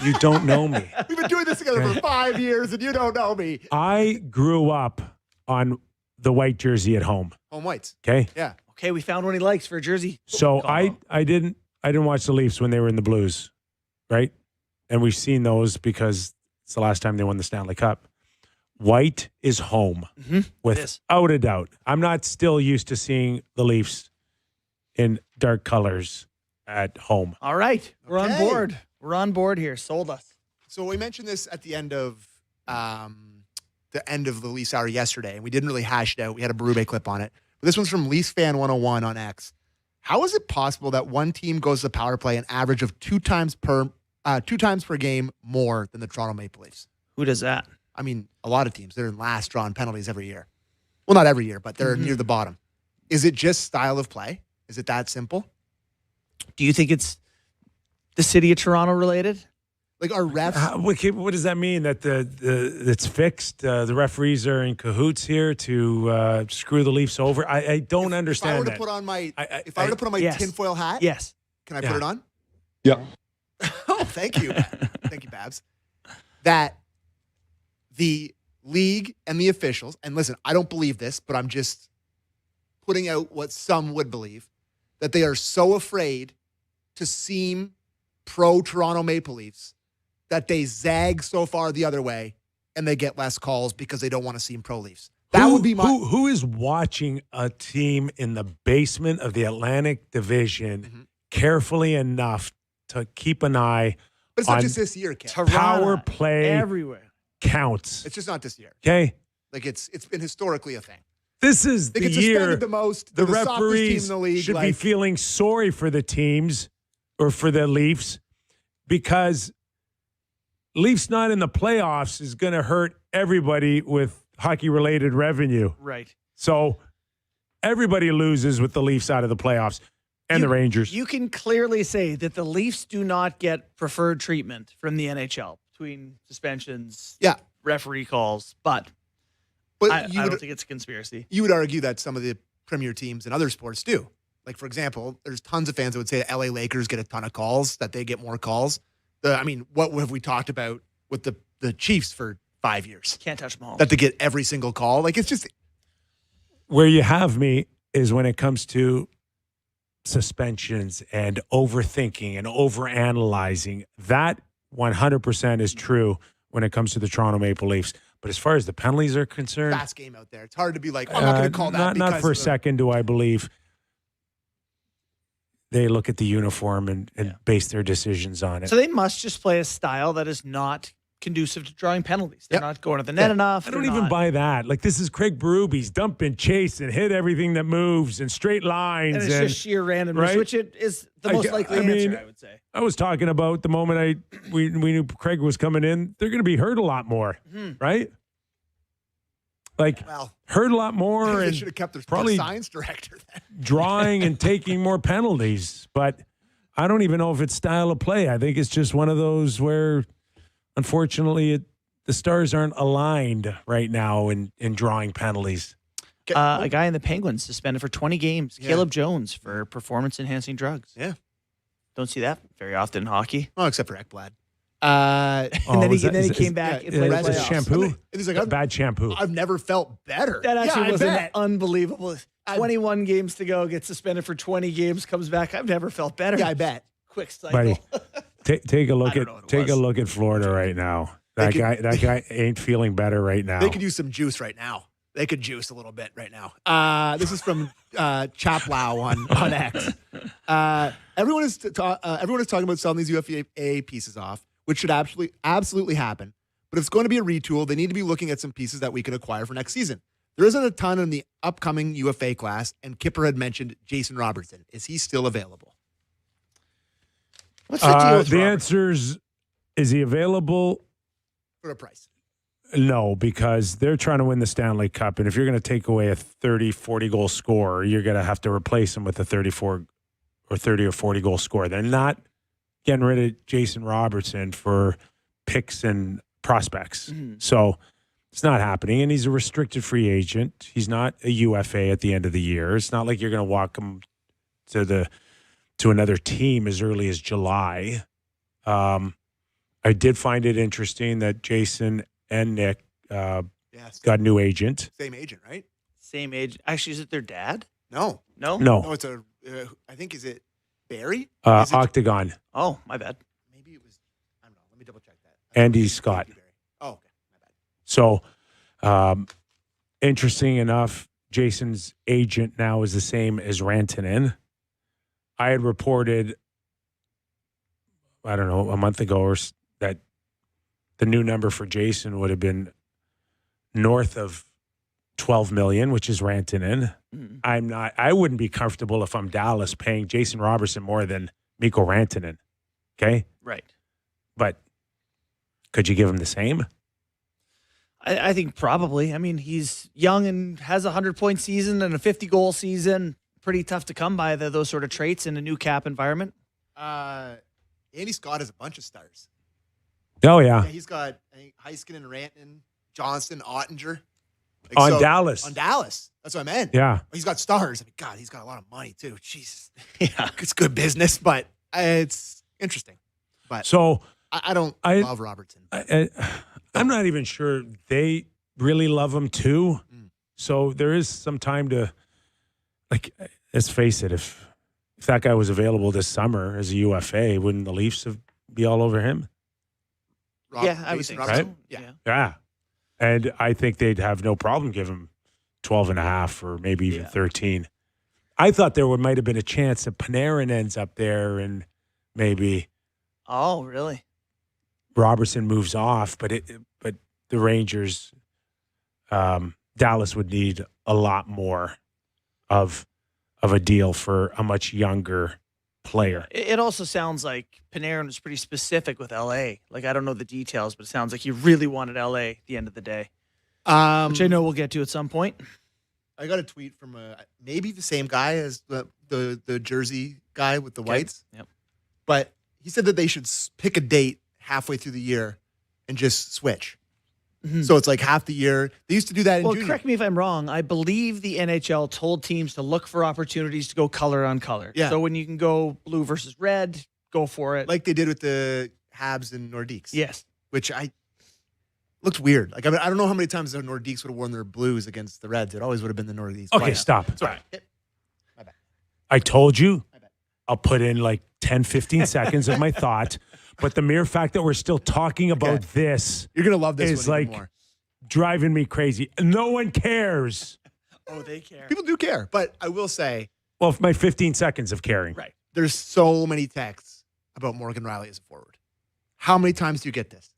You don't know me. We've been doing this together for 5 years, and you don't know me. I grew up on the white jersey at home. Home whites. Okay. Yeah. Okay, we found one he likes for a jersey. So I didn't watch the Leafs when they were in the Blues, right? And we've seen those because it's the last time they won the Stanley Cup. White is home, without a doubt. I'm not still used to seeing the Leafs in dark colors at home. All right, we're on board. We're on board here. Sold us. So we mentioned this at the end of the Leafs hour yesterday, and we didn't really hash it out. We had a Berube clip on it. But this one's from Leafs Fan 101 on X. How is it possible that one team goes to the power play an average of 2 times per game more than the Toronto Maple Leafs? Who does that? I mean, a lot of teams. They're in last drawn penalties every year. Well, not every year, but they're near the bottom. Is it just style of play? Is it that simple? Do you think it's the city of Toronto related? Like our refs? What does that mean? That it's fixed? The referees are in cahoots here to screw the Leafs over? I don't understand if I were that. to put on my yes. tinfoil hat, yes. Can I put it on? Yeah. Oh, thank you. Thank you, Babs. That the league and the officials, and listen, I don't believe this, but I'm just putting out what some would believe, that they are so afraid to seem pro-Toronto Maple Leafs that they zag so far the other way and they get less calls because they don't want to seem pro-Leafs. That would be my... Who is watching a team in the basement of the Atlantic Division carefully enough to keep an eye But it's not just this year, Ken. power play everywhere counts? It's just not this year. Okay? Like it's been historically a thing. This is They the get suspended year the most. the they're softest team referees in the league. should be feeling sorry for the teams or for the Leafs, because Leafs not in the playoffs is going to hurt everybody with hockey-related revenue. Right. So everybody loses with the Leafs out of the playoffs and the Rangers. You can clearly say that the Leafs do not get preferred treatment from the NHL between suspensions, referee calls, but I don't think it's a conspiracy. You would argue that some of the premier teams in other sports do. Like, for example, there's tons of fans that would say that LA Lakers get a ton of calls, that they get more calls. What have we talked about with the Chiefs for 5 years? Can't touch Mahomes. That they get every single call. Like, it's just... Where you have me is when it comes to suspensions and overthinking and overanalyzing. That 100% is true when it comes to the Toronto Maple Leafs. But as far as the penalties are concerned... Fast game out there. It's hard to be like, I'm not going to call that. Not for a second do I believe they look at the uniform and base their decisions on it. So they must just play a style that is not conducive to drawing penalties. They're not going to the net enough. I don't even buy that. Like, this is Craig Berube. Dump and chase and hit everything that moves and straight lines. And it's just sheer randomness, right? which is the most likely answer, I would say. I was talking about the moment we knew Craig was coming in. They're going to be hurt a lot more, right? Like, hurt a lot more. They and should have kept their probably science director then. drawing and taking more penalties. But I don't even know if it's style of play. I think it's just one of those where, unfortunately, the stars aren't aligned right now in drawing penalties. A guy in the Penguins suspended for 20 games. Caleb Jones for performance-enhancing drugs. Yeah. Don't see that very often in hockey. Well, except for Ekblad. And then he came back and played Is playoffs. shampoo? And he's like, Bad shampoo. I've never felt better. That actually I was bet. unbelievable. 21 games to go, gets suspended for 20 games, comes back. I've never felt better. Yeah, I bet. Quick cycle. Buddy, take a look I don't know what at it was. a look at Florida right now. That guy ain't feeling better right now. They could use some juice right now. They could juice a little bit right now. This is from Chaplau on X. Everyone is talking about selling these UFA pieces off, which should absolutely happen. But if it's going to be a retool, they need to be looking at some pieces that we can acquire for next season. There isn't a ton in the upcoming UFA class, and Kyper had mentioned Jason Robertson. Is he still available? What's the deal with the Robert? answer's, is he available? For a price. No, because they're trying to win the Stanley Cup. And if you're going to take away a 30, 40 goal scorer, you're going to have to replace him with a 34 or 30 or 40 goal scorer. They're not getting rid of Jason Robertson for picks and prospects. So it's not happening. And he's a restricted free agent. He's not a UFA at the end of the year. It's not like you're going to walk him to another team as early as July. I did find it interesting that Jason and Nick got a new agent. Same agent, right? Same age. Actually, is it their dad? No. No? No, it's I think, is it Barry? Is it, Octagon. Oh, my bad. maybe it was, I don't know. Let me double check that. Andy Scott. Barry. Oh, okay. My bad. So, interesting enough, Jason's agent now is the same as Rantanen. I had reported, I don't know, a month ago that the new number for Jason would have been north of 12 million, which is Rantanen. I wouldn't be comfortable if I'm Dallas paying Jason Robertson more than Mikko Rantanen. Okay? Right. But could you give him the same? I think probably. I mean, he's young and has a 100-point season and a 50-goal season. Pretty tough to come by those sort of traits in a new cap environment. Andy Scott has a bunch of stars. Oh, yeah. He's got, I think, Heiskanen, Rantanen, Johnston, Ottinger. On Dallas. On Dallas. That's what I meant. Yeah. He's got stars. I mean, God, he's got a lot of money, too. Jesus. Yeah. It's good business, but it's interesting. But So I don't love Robertson. I'm not even sure they really love him too. So there is some time to, like, let's face it, if that guy was available this summer as a UFA, wouldn't the Leafs be all over him? Yeah, I would think Robertson? so. Yeah. Yeah. And I think they'd have no problem giving him 12 and a half or maybe even 13. I thought there might have been a chance that Panarin ends up there and maybe Oh, really? Robertson moves off, but the Rangers, Dallas would need a lot more of a deal for a much younger player. It also sounds like Panarin was pretty specific with LA. Like, I don't know the details, but it sounds like he really wanted LA at the end of the day, which I know we'll get to at some point. I got a tweet from maybe the same guy as the Jersey guy with the whites. Yep. But he said that they should pick a date halfway through the year and just switch. So it's like half the year. They used to do that in junior. Correct me if I'm wrong. I believe the NHL told teams to look for opportunities to go color on color. Yeah. So when you can go blue versus red, go for it. Like they did with the Habs and Nordiques. Yes. Which looked weird. Like, I mean, I don't know how many times the Nordiques would have worn their blues against the Reds. It always would have been the Nordiques. Okay, stop. Sorry. My bad. I told you I'll put in like 10, 15 seconds of my thought. But the mere fact that we're still talking about this You're going to love this is one like even more. driving me crazy. No one cares. Oh, they care. People do care. But I will say, Well, my 15 seconds of caring. Right. there's so many texts about Morgan Riley as a forward. How many times do you get this?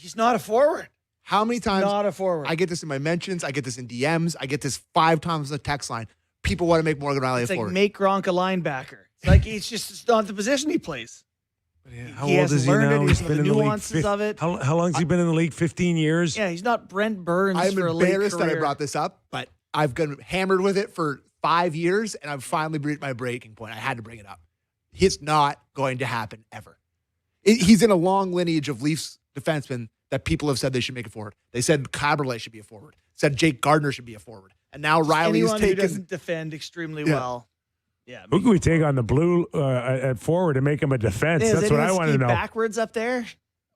He's not a forward. How many times Not a forward. I get this in my mentions, I get this in DMs, I get this 5 times on the text line. People want to make Morgan Rielly a It's like forward. make Gronk a linebacker. It's like it's not the position he plays. How He old hasn't is he learned now? it. He He's doesn't been know in the the league. nuances of it. How long's he been in the league? 15 years? Yeah, he's not Brent Burns I'm for a late embarrassed that I career. brought this up, but I've been hammered with it for 5 years, and I've finally reached my breaking point. I had to bring it up. It's not going to happen ever. He's in a long lineage of Leafs defensemen that people have said they should make a forward. They said Caberlet should be a forward. Said Jake Gardner should be a forward. And now Riley is Anyone who taken. doesn't defend extremely well. Yeah. Who can we take on the blue at forward and make him a defense? Does That's what I anyone want to ski know. backwards up there?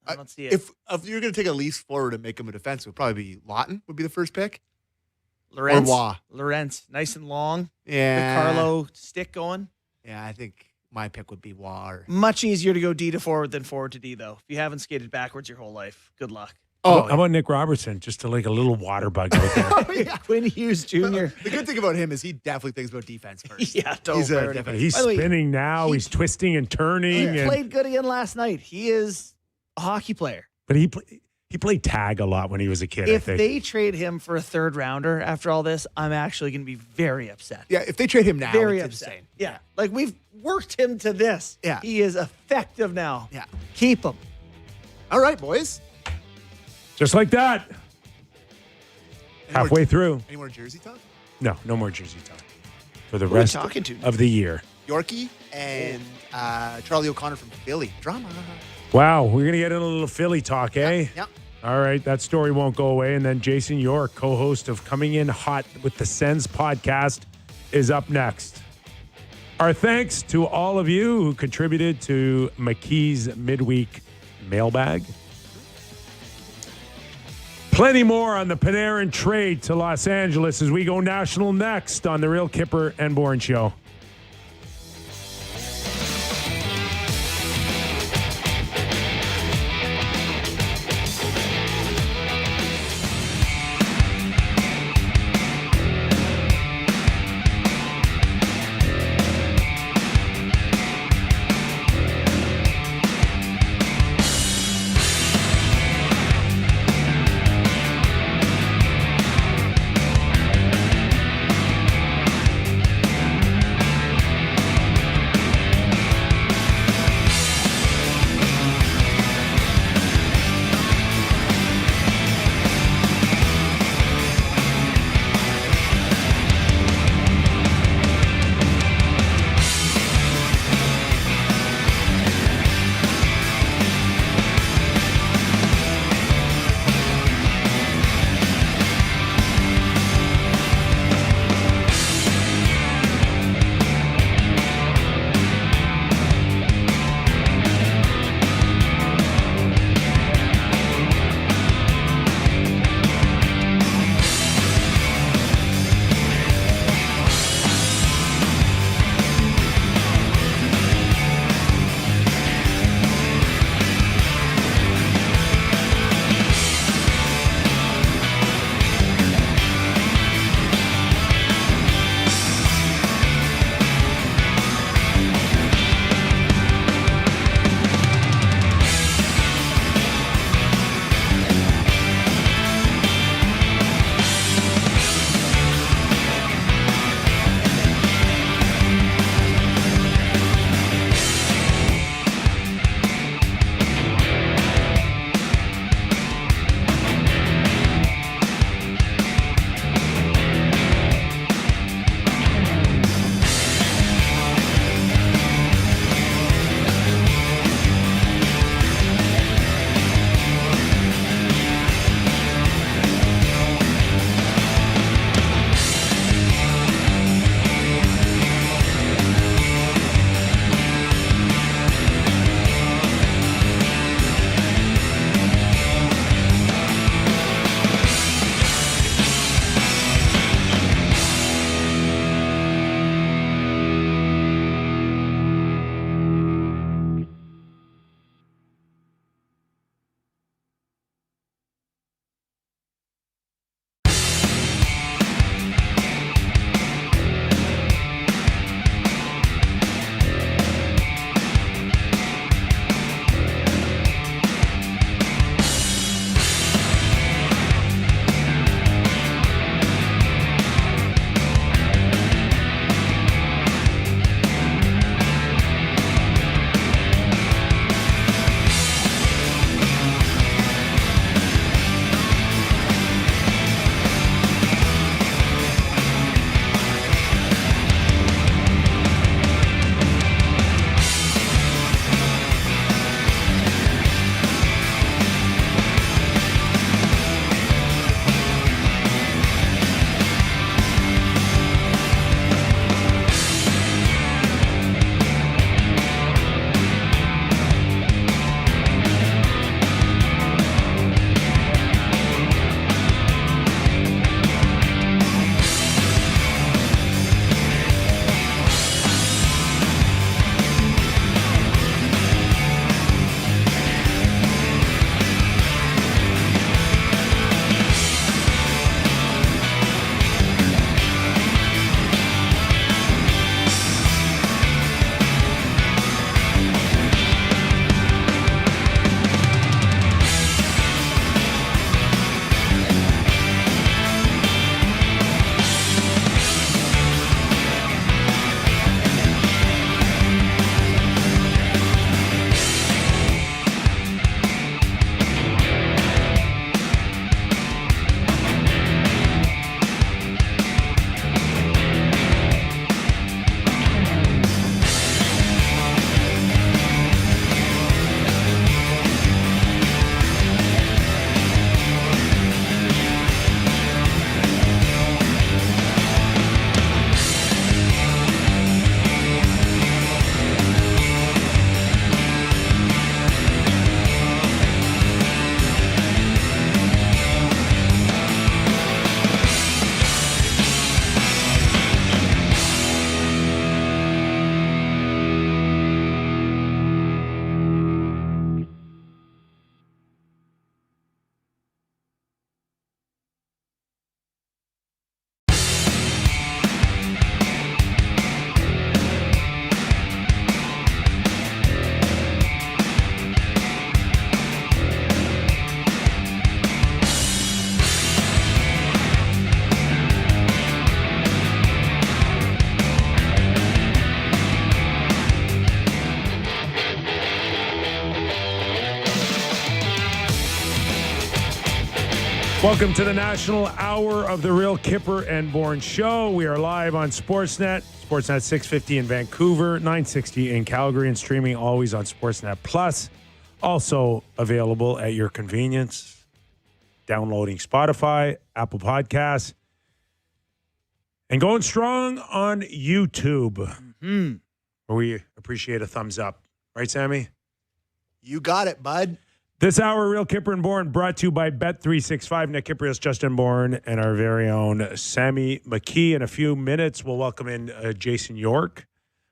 I don't see it. If you're going to take a Leafs forward and make him a defense, it would probably be Lawton would be the first pick. Lorenz. Or Wah. Lorenz, nice and long. Yeah. The Carlo stick going. Yeah, I think my pick would be Wah. Or, Much easier to go D to forward than forward to D, though. If you haven't skated backwards your whole life, good luck. How about Nick Robertson? Just to like a little water bug out there. Oh, yeah. Quinn Hughes Jr. The good thing about him is he definitely thinks about defense first. Yeah, don't He's a worry. defense. He's By the way, spinning now. He's twisting and turning. He and, played good again last night. He is a hockey player. but he played tag a lot when he was a kid, I If think. they trade him for a third rounder after all this, I'm actually going to be very upset. Yeah, if they trade him now, Very it's upset. insane. Yeah. Like we've worked him to this. Yeah. He is effective now. Yeah. Keep him. All right, boys. Just like that. Halfway through. Any more Jersey talk? No more Jersey talk. For the Who are we rest talking to? of the year. Yorkie and Charlie O'Connor from Philly. Drama. Wow, we're going to get in a little Philly talk, eh? Yep. All right, that story won't go away. And then Jason York, co-host of Coming In Hot with the Sens podcast, is up next. Our thanks to all of you who contributed to McKee's midweek mailbag. Plenty more on the Panarin trade to Los Angeles as we go national next on the Real Kyper and Bourne Show. Welcome to the National Hour of the Real Kyper and Bourne Show. We are live on Sportsnet, Sportsnet 650 in Vancouver, 960 in Calgary, and streaming always on Sportsnet Plus. Also available at your convenience. Downloading Spotify, Apple Podcasts, and going strong on YouTube. Where we appreciate a thumbs up. Right, Sammy? You got it, bud. This hour, Real Kyper and Bourne, brought to you by Bet365. Nick Kypreos, Justin Bourne, and our very own Sammy McKee. In a few minutes, we'll welcome in Jason York,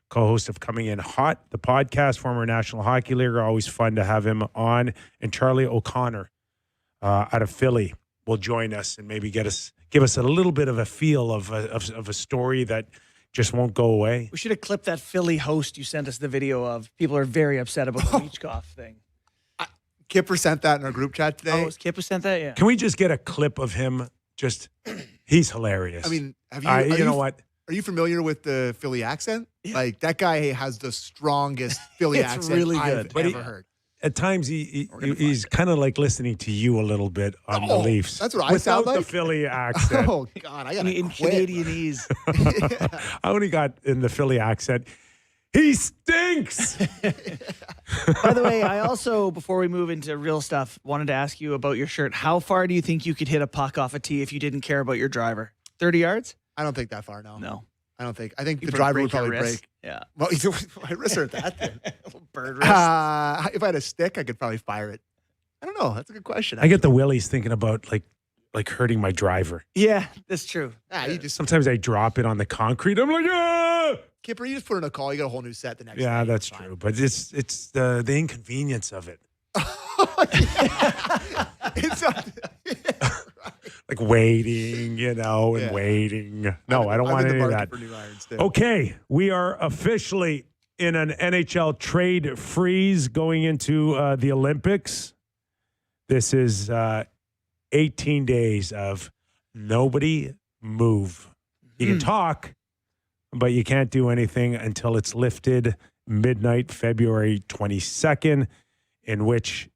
co-host of Coming In Hot, the podcast, former National Hockey League. Always fun to have him on. And Charlie O'Connor out of Philly will join us and maybe give us a little bit of a feel of a story that just won't go away. We should have clipped that Philly host you sent us the video of. People are very upset about the Michkov thing. Kipper sent that in our group chat today. Oh, was Kipper sent that? Yeah. Can we just get a clip of him? He's hilarious. I mean, Are you familiar with the Philly accent? Yeah. Like, that guy has the strongest Philly It's accent really I've good. ever heard. At times, he's kind of like listening to you a little bit on the Leafs. That's what I sound Without like? the Philly accent. Oh, God, I got to In quit. Canadianese. I only got in the Philly accent. He stinks. By the way, I also, before we move into real stuff, wanted to ask you about your shirt. How far do you think you could hit a puck off a tee if you didn't care about your driver? 30 yards? I don't think that far, no. No. I don't think. I think You the break driver would your probably wrist. break. Yeah. Well, my wrists aren't that thin. Bird wrist. If I had a stick, I could probably fire it. I don't know. That's a good question. I get the willies thinking about like hurting my driver. Yeah, that's true. You just Sometimes I drop it on the concrete. I'm like, ah! Kipper, you just put in a call. You got a whole new set the next day. Yeah, that's Fine. true. But it's the inconvenience of it. It's Like waiting, and waiting. No, I don't want any of that. For new irons too. Okay, we are officially in an NHL trade freeze going into the Olympics. This is 18 days of nobody move. You can talk, but you can't do anything until it's lifted midnight, February 22nd, in which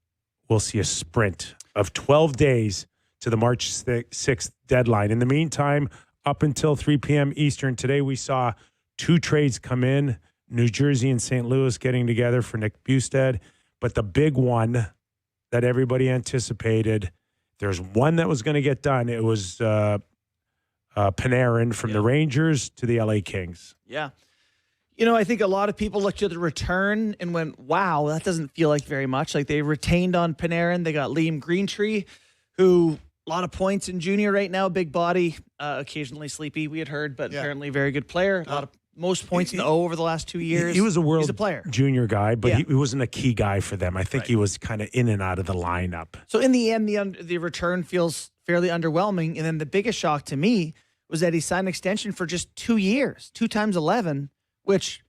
we'll see a sprint of 12 days to the March 6th deadline. In the meantime, up until 3 p.m. Eastern today, we saw 2 trades come in, New Jersey and St. Louis getting together for Nick Bjugstad. But the big one that everybody anticipated, there's one that was going to get done. It was Panarin from the Rangers to the LA Kings. Yeah. I think a lot of people looked at the return and went, wow, that doesn't feel like very much. Like they retained on Panarin. They got Liam Greentree, who a lot of points in junior right now, big body, occasionally sleepy, we had heard, but apparently very good player. A lot of most points in O over the last 2 years. He was a world player. Junior guy, but he wasn't a key guy for them. I think Right. he was kind of in and out of the lineup. So in the end, the return feels fairly underwhelming. And then the biggest shock to me was that he signed an extension for just 2 years, 2 times 11, which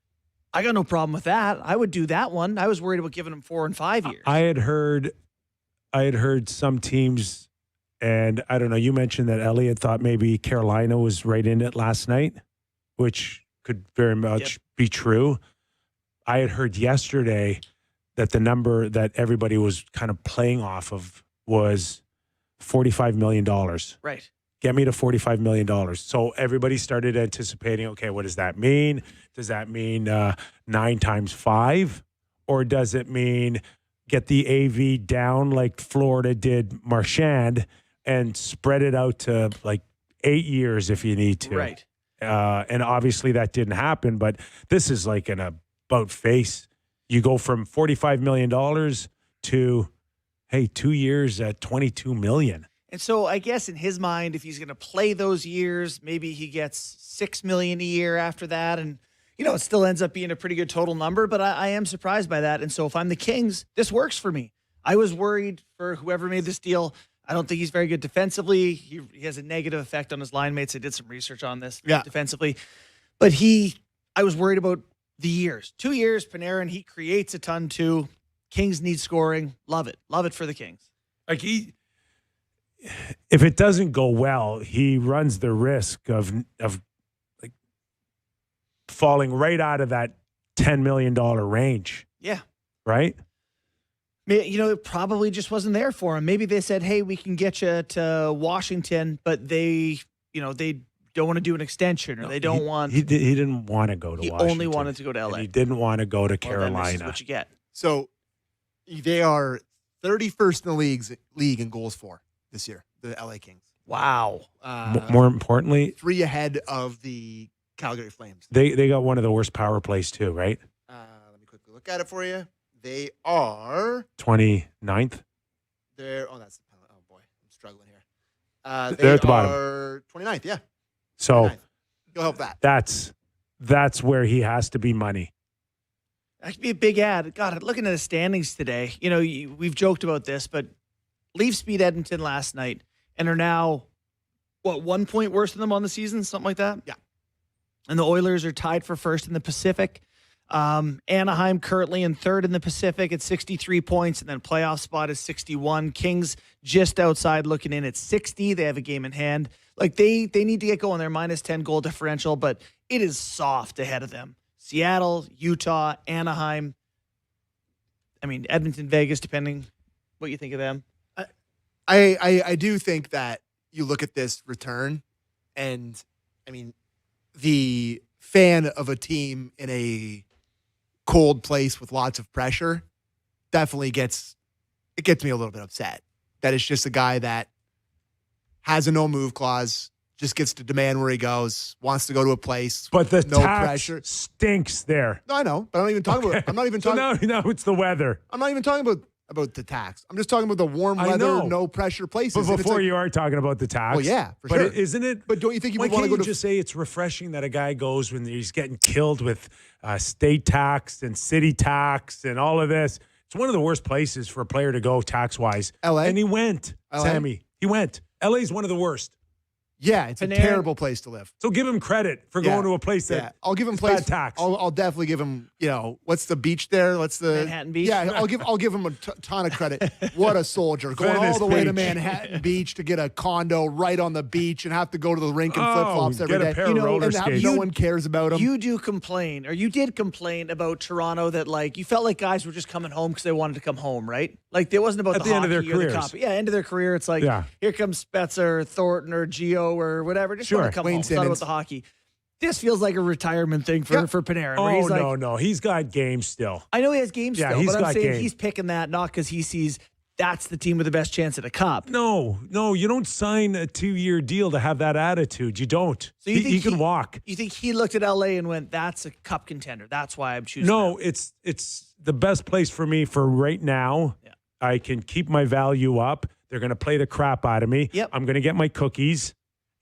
I got no problem with that. I would do that one. I was worried about giving him 4 and 5 years. I had heard some teams, and I don't know, you mentioned that Elliot thought maybe Carolina was right in it last night, which could very much be true. I had heard yesterday that the number that everybody was kind of playing off of was $45 million. Right. Get me to $45 million. So everybody started anticipating, okay, what does that mean? Does that mean 9 times 5? Or does it mean get the AV down like Florida did Marchand and spread it out to like 8 years if you need to? Right. And obviously that didn't happen, but this is like an about face. You go from $45 million to, hey, 2 years at $22 million. And so I guess in his mind, if he's going to play those years, maybe he gets $6 million a year after that. And, it still ends up being a pretty good total number, but I am surprised by that. And so if I'm the Kings, this works for me. I was worried for whoever made this deal. I don't think he's very good defensively. He has a negative effect on his line mates. I did some research on this defensively. But I was worried about the years. 2 years, Panarin, he creates a ton too. Kings need scoring. Love it. Love it for the Kings. Like if it doesn't go well, he runs the risk of like falling right out of that $10 million range. Yeah. Right? It probably just wasn't there for him. Maybe they said, hey, we can get you to Washington, but they don't want to do an extension, or they don't want. He didn't want to go to Washington. He only wanted to go to LA. And he didn't want to go to Well, then Carolina. this is what you get. So they are 31st in the league in goals for this year, the LA Kings. Wow. More importantly, 3 ahead of the Calgary Flames. they got one of the worst power plays too, right? Let me quickly look at it for you. They are 29th. they're oh boy, I'm struggling here. They're at the bottom. Are 29th, yeah. So 29th. You'll help that. that's where he has to be money. That could be a big ad. God, looking at the standings today, we've joked about this, but Leafs beat Edmonton last night and are now, 1 point worse than them on the season? Something like that? Yeah. And the Oilers are tied for first in the Pacific. Anaheim currently in third in the Pacific at 63 points, and then playoff spot is 61. Kings just outside looking in at 60. They have a game in hand. Like they need to get going. They're minus 10 goal differential, but it is soft ahead of them. Seattle, Utah, Anaheim. I mean, Edmonton, Vegas, depending what you think of them. I do think that you look at this return, and I mean, the fan of a team in a cold place with lots of pressure definitely gets me a little bit upset. That it's just a guy that has a no move clause, just gets to demand where he goes, wants to go to a place, But the no tax pressure. stinks there. No, I know, but I'm not even talking about. I'm not even So talking. now it's the weather. I'm not even talking about the tax. I'm just talking about the warm I weather, know. no pressure places. But And it's before like, you are talking about the tax. well, yeah, for but sure. isn't it? But don't you think you Why would want to can't go you to? just say it's refreshing that a guy goes when he's getting killed with state tax and city tax and all of this? It's one of the worst places for a player to go tax-wise. LA? And he went, LA? Sammy. He went. LA's one of the worst. Yeah, it's a Panarin- terrible place to live. So give him credit for going to a place that I'll give him is place bad tax. I'll definitely give him. What's the beach there? What's the Manhattan Beach? Yeah, I'll give him a ton of credit. What a soldier, going Venice all the way to Beach. Manhattan Beach to get a condo right on the beach and have to go to the rink and Oh, flip flops every get a day. pair of roller and skates. no one cares about him. You did complain about Toronto that you felt like guys were just coming home because they wanted to come home, right? Like it wasn't about At the the end of hockey their or the careers. copy. Yeah, end of their career. It's like Yeah. here comes Spezza or Thornton or Gio or whatever. Just Sure. want to come Wayne home. It's not about Simmons. the hockey. This feels like a retirement thing for Panarin. Where Oh, he's like, no. He's got games still. I know he has games Yeah, still, he's but I'm got saying game. he's picking that not because he sees that's the team with the best chance at a cup. No, you don't sign a 2-year deal to have that attitude. You don't. So you think he can walk. You think he looked at LA and went, "That's a cup contender. That's why I'm choosing." No, them." it's the best place for me for right now. Yeah. I can keep my value up. They're going to play the crap out of me. Yep. I'm going to get my cookies.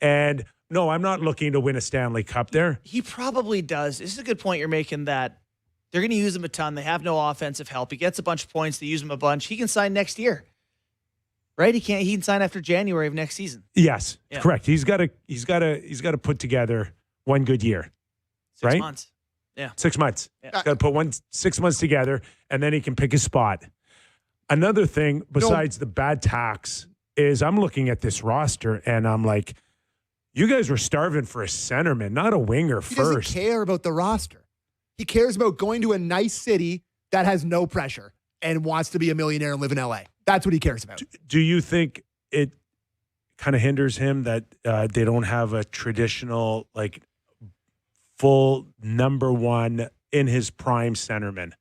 And no, I'm not looking to win a Stanley Cup there. He probably does. This is a good point you're making that they're going to use him a ton. They have no offensive help. He gets a bunch of points. They use him a bunch. He can sign next year, right? He can sign after January of next season. Yes, Yeah. correct. He's got to put together one good year. 6 Right? months. Yeah. 6 months. Yeah. Got to put 6 months together, and then he can pick his spot. Another thing besides the bad tax is I'm looking at this roster, and I'm like, you guys were starving for a centerman, not a winger He doesn't first. care about the roster. He cares about going to a nice city that has no pressure and wants to be a millionaire and live in LA. That's what he cares about. Do you think it kind of hinders him that they don't have a traditional, full number one in his prime centerman?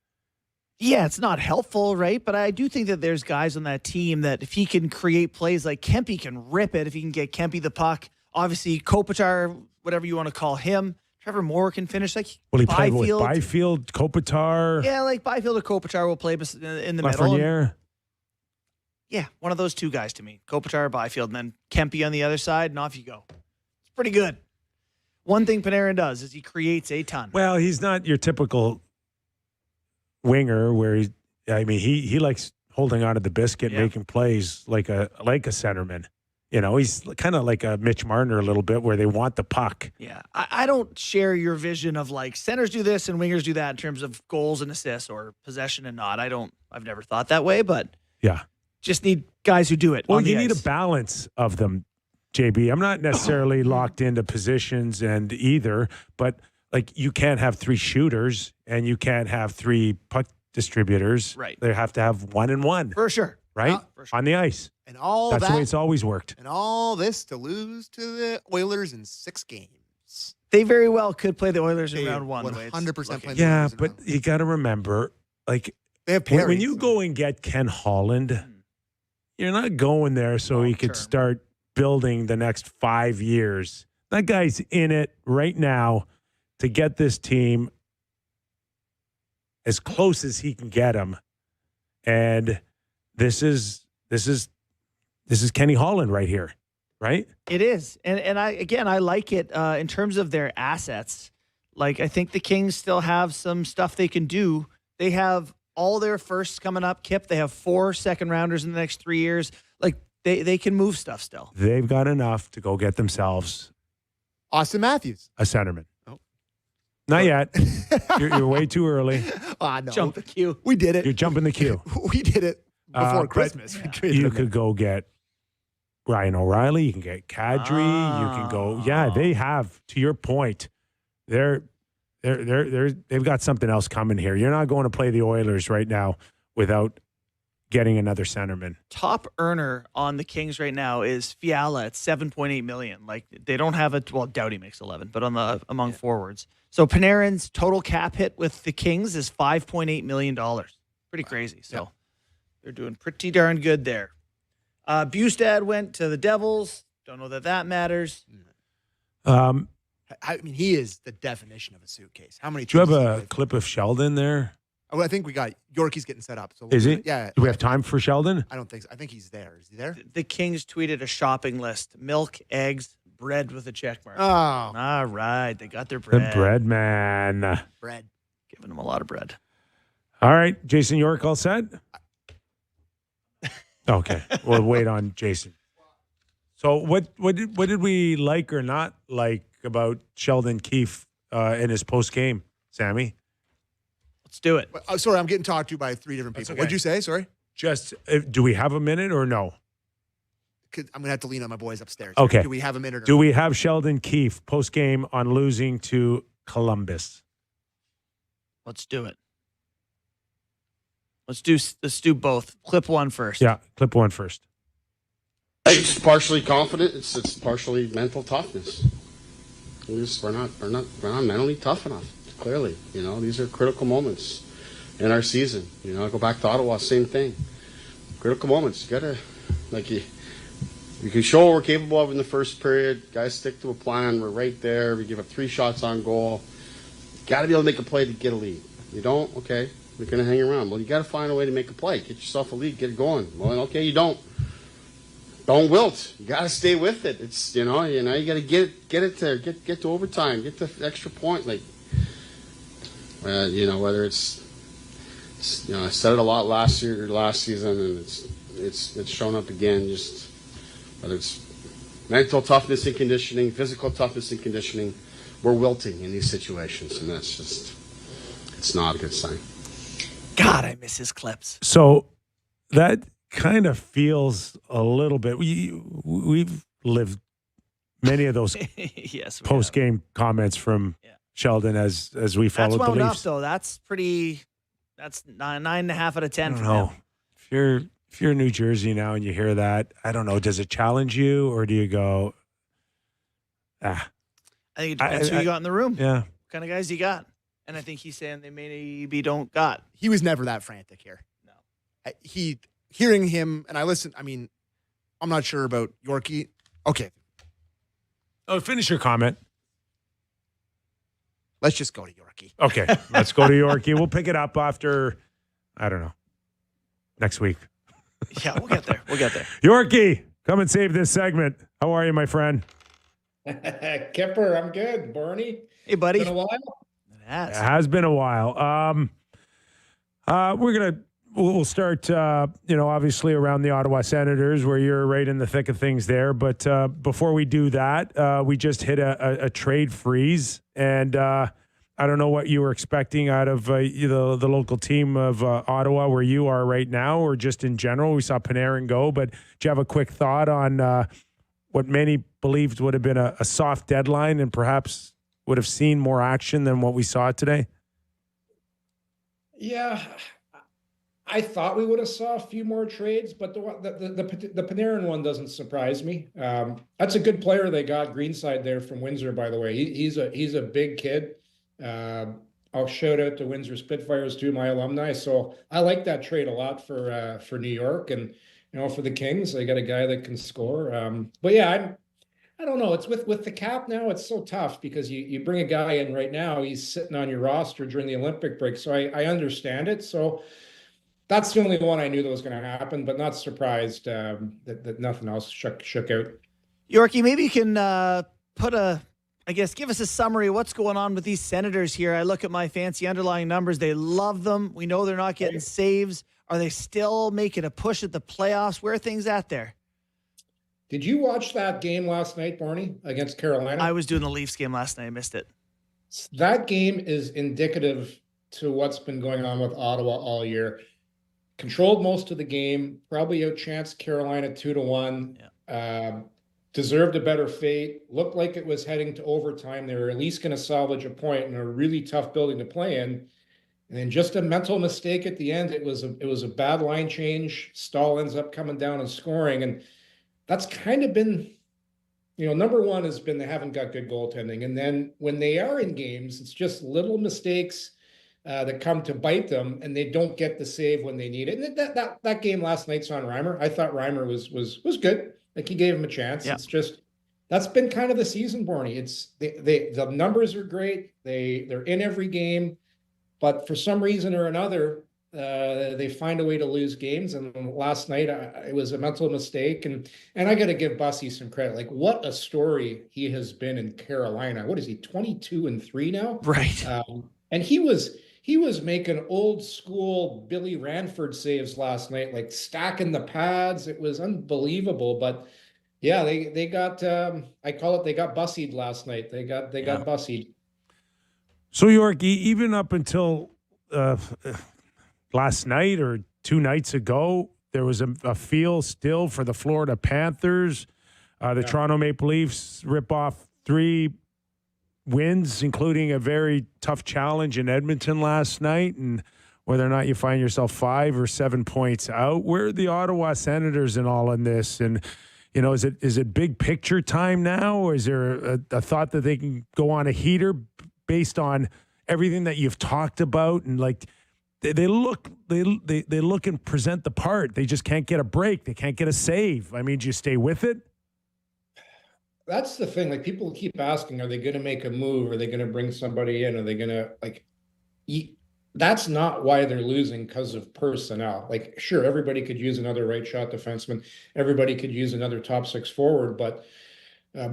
Yeah, it's not helpful, right? But I do think that there's guys on that team that if he can create plays like Kempe can rip it, if he can get Kempe the puck. Obviously, Kopitar, whatever you want to call him. Trevor Moore can finish like Well, he played with Byfield. Byfield, Kopitar, Yeah, like Byfield or Kopitar will play in the middle. And- Lafreniere. Yeah, one of those two guys to me. Kopitar or Byfield, and then Kempe on the other side, and off you go. It's pretty good. One thing Panarin does is he creates a ton. Well, he's not your typical winger where he likes holding on to the biscuit, Yeah. making plays like a centerman. He's kind of like a Mitch Marner a little bit where they want the puck. Yeah, I don't share your vision of centers do this and wingers do that in terms of goals and assists or possession and not. I've never thought that way, but Yeah. just need guys who do it. Well, on the you need a ice. balance of them, JB. I'm not necessarily locked into positions and either, but you can't have 3 shooters and you can't have 3 puck distributors, Right. they have to have 1 and 1, For sure. right? For sure. On the ice. And all That's that, the way it's always worked. and all this to lose to the Oilers in 6 games. They very well could play the Oilers in They round 1. the way it's 100% looking. play the Yeah, Oilers in but round- you got to remember, like, They have when Perry, you so- go and get Ken Holland, you're not going there so he could Long-term. start building the next 5 years. That guy's in it right now to get this team as close as he can get them. And this is Kenny Holland right here, right? It is. And I like it in terms of their assets. Like, I think the Kings still have some stuff they can do. They have all their firsts coming up, Kip. They have 4 second rounders in the next 3 years. Like, they can move stuff still. They've got enough to go get themselves Austin Matthews. a centerman. Oh. Not yet. You're way too early. No. Jump the queue. We did You're it. jumping the queue. We did it before But Christmas. We traded You him. could go get Ryan O'Reilly. You can get Kadri. You can go. Yeah, they have. To your point, they've got something else coming here. You're not going to play the Oilers right now without getting another centerman. Top earner on the Kings right now is Fiala at $7.8 million. Like, they don't have Doughty makes 11, but among forwards. So Panarin's total cap hit with the Kings is $5.8 million. Pretty crazy. So they're doing pretty darn good there. Bustad went to the Devils. Don't know that matters. I mean, he is the definition of a suitcase. How many? Do you have teams does he a play for? clip of Sheldon there? Oh, I think we got Yorkie's getting set up. So Is he? Yeah. Do we have time for Sheldon? I don't think so. I think he's there. Is he there? The Kings tweeted a shopping list: milk, eggs, bread with a check mark. Oh, All right, they got their The bread. bread man. bread. Giving them a lot of bread. All right, Jason York, all set? Okay, we'll wait on Jason. So, what did we like or not like about Sheldon Keefe in his post game, Sammy? Let's do it. Sorry, I'm getting talked to by 3 different That's people. okay. What'd you say? Sorry. Just do we have a minute or no? 'Cause I'm gonna have to lean on my boys upstairs. Okay. Do we have a minute? Or Do we have Sheldon Keefe post game on losing to Columbus? Let's do it. Let's do both. Clip one first. Yeah, clip one first. It's partially confident. It's partially mental toughness. We're not mentally tough enough. Clearly, these are critical moments in our season. I go back to Ottawa, same thing. Critical moments. You gotta you can show what we're capable of in the first period. Guys stick to a plan. We're right there. We give up 3 shots on goal. Got to be able to make a play to get a lead. You don't? Okay. We're going to hang around. Well, you got to find a way to make a play. Get yourself a lead. Get it going. Well, okay, you don't. Don't wilt. You got to stay with it. It's you got to get it there. Get to overtime. Get the extra point. Like, whether it's I said it a lot last season, and it's shown up again. Just whether it's mental toughness and conditioning, physical toughness and conditioning, we're wilting in these situations, and that's just it's not a good sign. God, I miss his clips. So that kind of feels a little bit. We've lived many of those Yes. post game comments from Sheldon as we That's followed well the enough, Leafs. though. That's pretty. That's 9.5 out of 10 I for don't know. him. If you're in New Jersey now and you hear that, I don't know. Does it challenge you or do you go, I think it depends who you got in the room. yeah? What kind of guys you got? And I think he's saying they maybe don't got. He was never that frantic here. No. Hearing him, and I listen. I mean, I'm not sure about Yorkie. Okay, Oh, finish your comment. let's just go to Yorkie. Okay, let's go to Yorkie. We'll pick it up after, I don't know, next week. Yeah, we'll get there. We'll get there. Yorkie, come and save this segment. How are you, my friend? Kyper, I'm good. Barney, Hey, buddy. been a while. It has. It has been a while. We'll start, obviously around the Ottawa Senators, where you're right in the thick of things there. But before we do that, we just hit a trade freeze, and I don't know what you were expecting out of the local team of Ottawa, where you are right now, or just in general. We saw Panarin go, but do you have a quick thought on what many believed would have been a soft deadline, and perhaps would have seen more action than what we saw today? Yeah, I thought we would have saw a few more trades, but the Panarin one doesn't surprise me. That's a good player they got, Greenside there from Windsor, by the way. He's a big kid. I'll shout out to Windsor Spitfires too, my alumni. So I like that trade a lot for New York, and for the Kings, they got a guy that can score. But yeah, I don't know. It's with the cap now. It's so tough because you bring a guy in right now. He's sitting on your roster during the Olympic break, so I understand it. So. That's the only one I knew that was going to happen, but not surprised that nothing else shook out. Yorkie, maybe you can give us a summary of what's going on with these Senators here. I look at my fancy underlying numbers. They love them. We know they're not getting saves. Are they still making a push at the playoffs? Where are things at there? Did you watch that game last night, Barney, against Carolina? I was doing the Leafs game last night. I missed it. That game is indicative to what's been going on with Ottawa all year. Controlled most of the game, probably outchanced Carolina 2-1. Yeah. Deserved a better fate. Looked like it was heading to overtime. They were at least going to salvage a point in a really tough building to play in. And then just a mental mistake at the end. It was a bad line change. Stahl ends up coming down and scoring, and that's kind of been, number one has been they haven't got good goaltending. And then when they are in games, it's just little mistakes that come to bite them, and they don't get the save when they need it. And that game last night's on Reimer. I thought Reimer was good. Like, he gave him a chance. Yeah. It's just that's been kind of the season, Barney. It's the numbers are great. They're in every game, but for some reason or another, they find a way to lose games. And last night it was a mental mistake. And I got to give Bussy some credit. Like, what a story he has been in Carolina. What is he, 22-3 now? Right. And he was making old school Billy Ranford saves last night, like stacking the pads. It was unbelievable. But yeah, they got I call it, they got bussied last night. They got bussied. So Yorkie, even up until last night or 2 nights ago, there was a feel still for the Florida Panthers. The Toronto Maple Leafs rip off 3 wins, including a very tough challenge in Edmonton last night, and whether or not you find yourself 5 or 7 points out. Where are the Ottawa Senators in all in this? And, is it big picture time now, or is there a thought that they can go on a heater based on everything that you've talked about? And like, they look and present the part. They just can't get a break. They can't get a save. I mean, do you stay with it? That's the thing. Like, people keep asking, are they going to make a move? Are they going to bring somebody in? Are they going to that's not why they're losing, because of personnel. Like, sure, everybody could use another right shot defenseman. Everybody could use another top 6 forward, but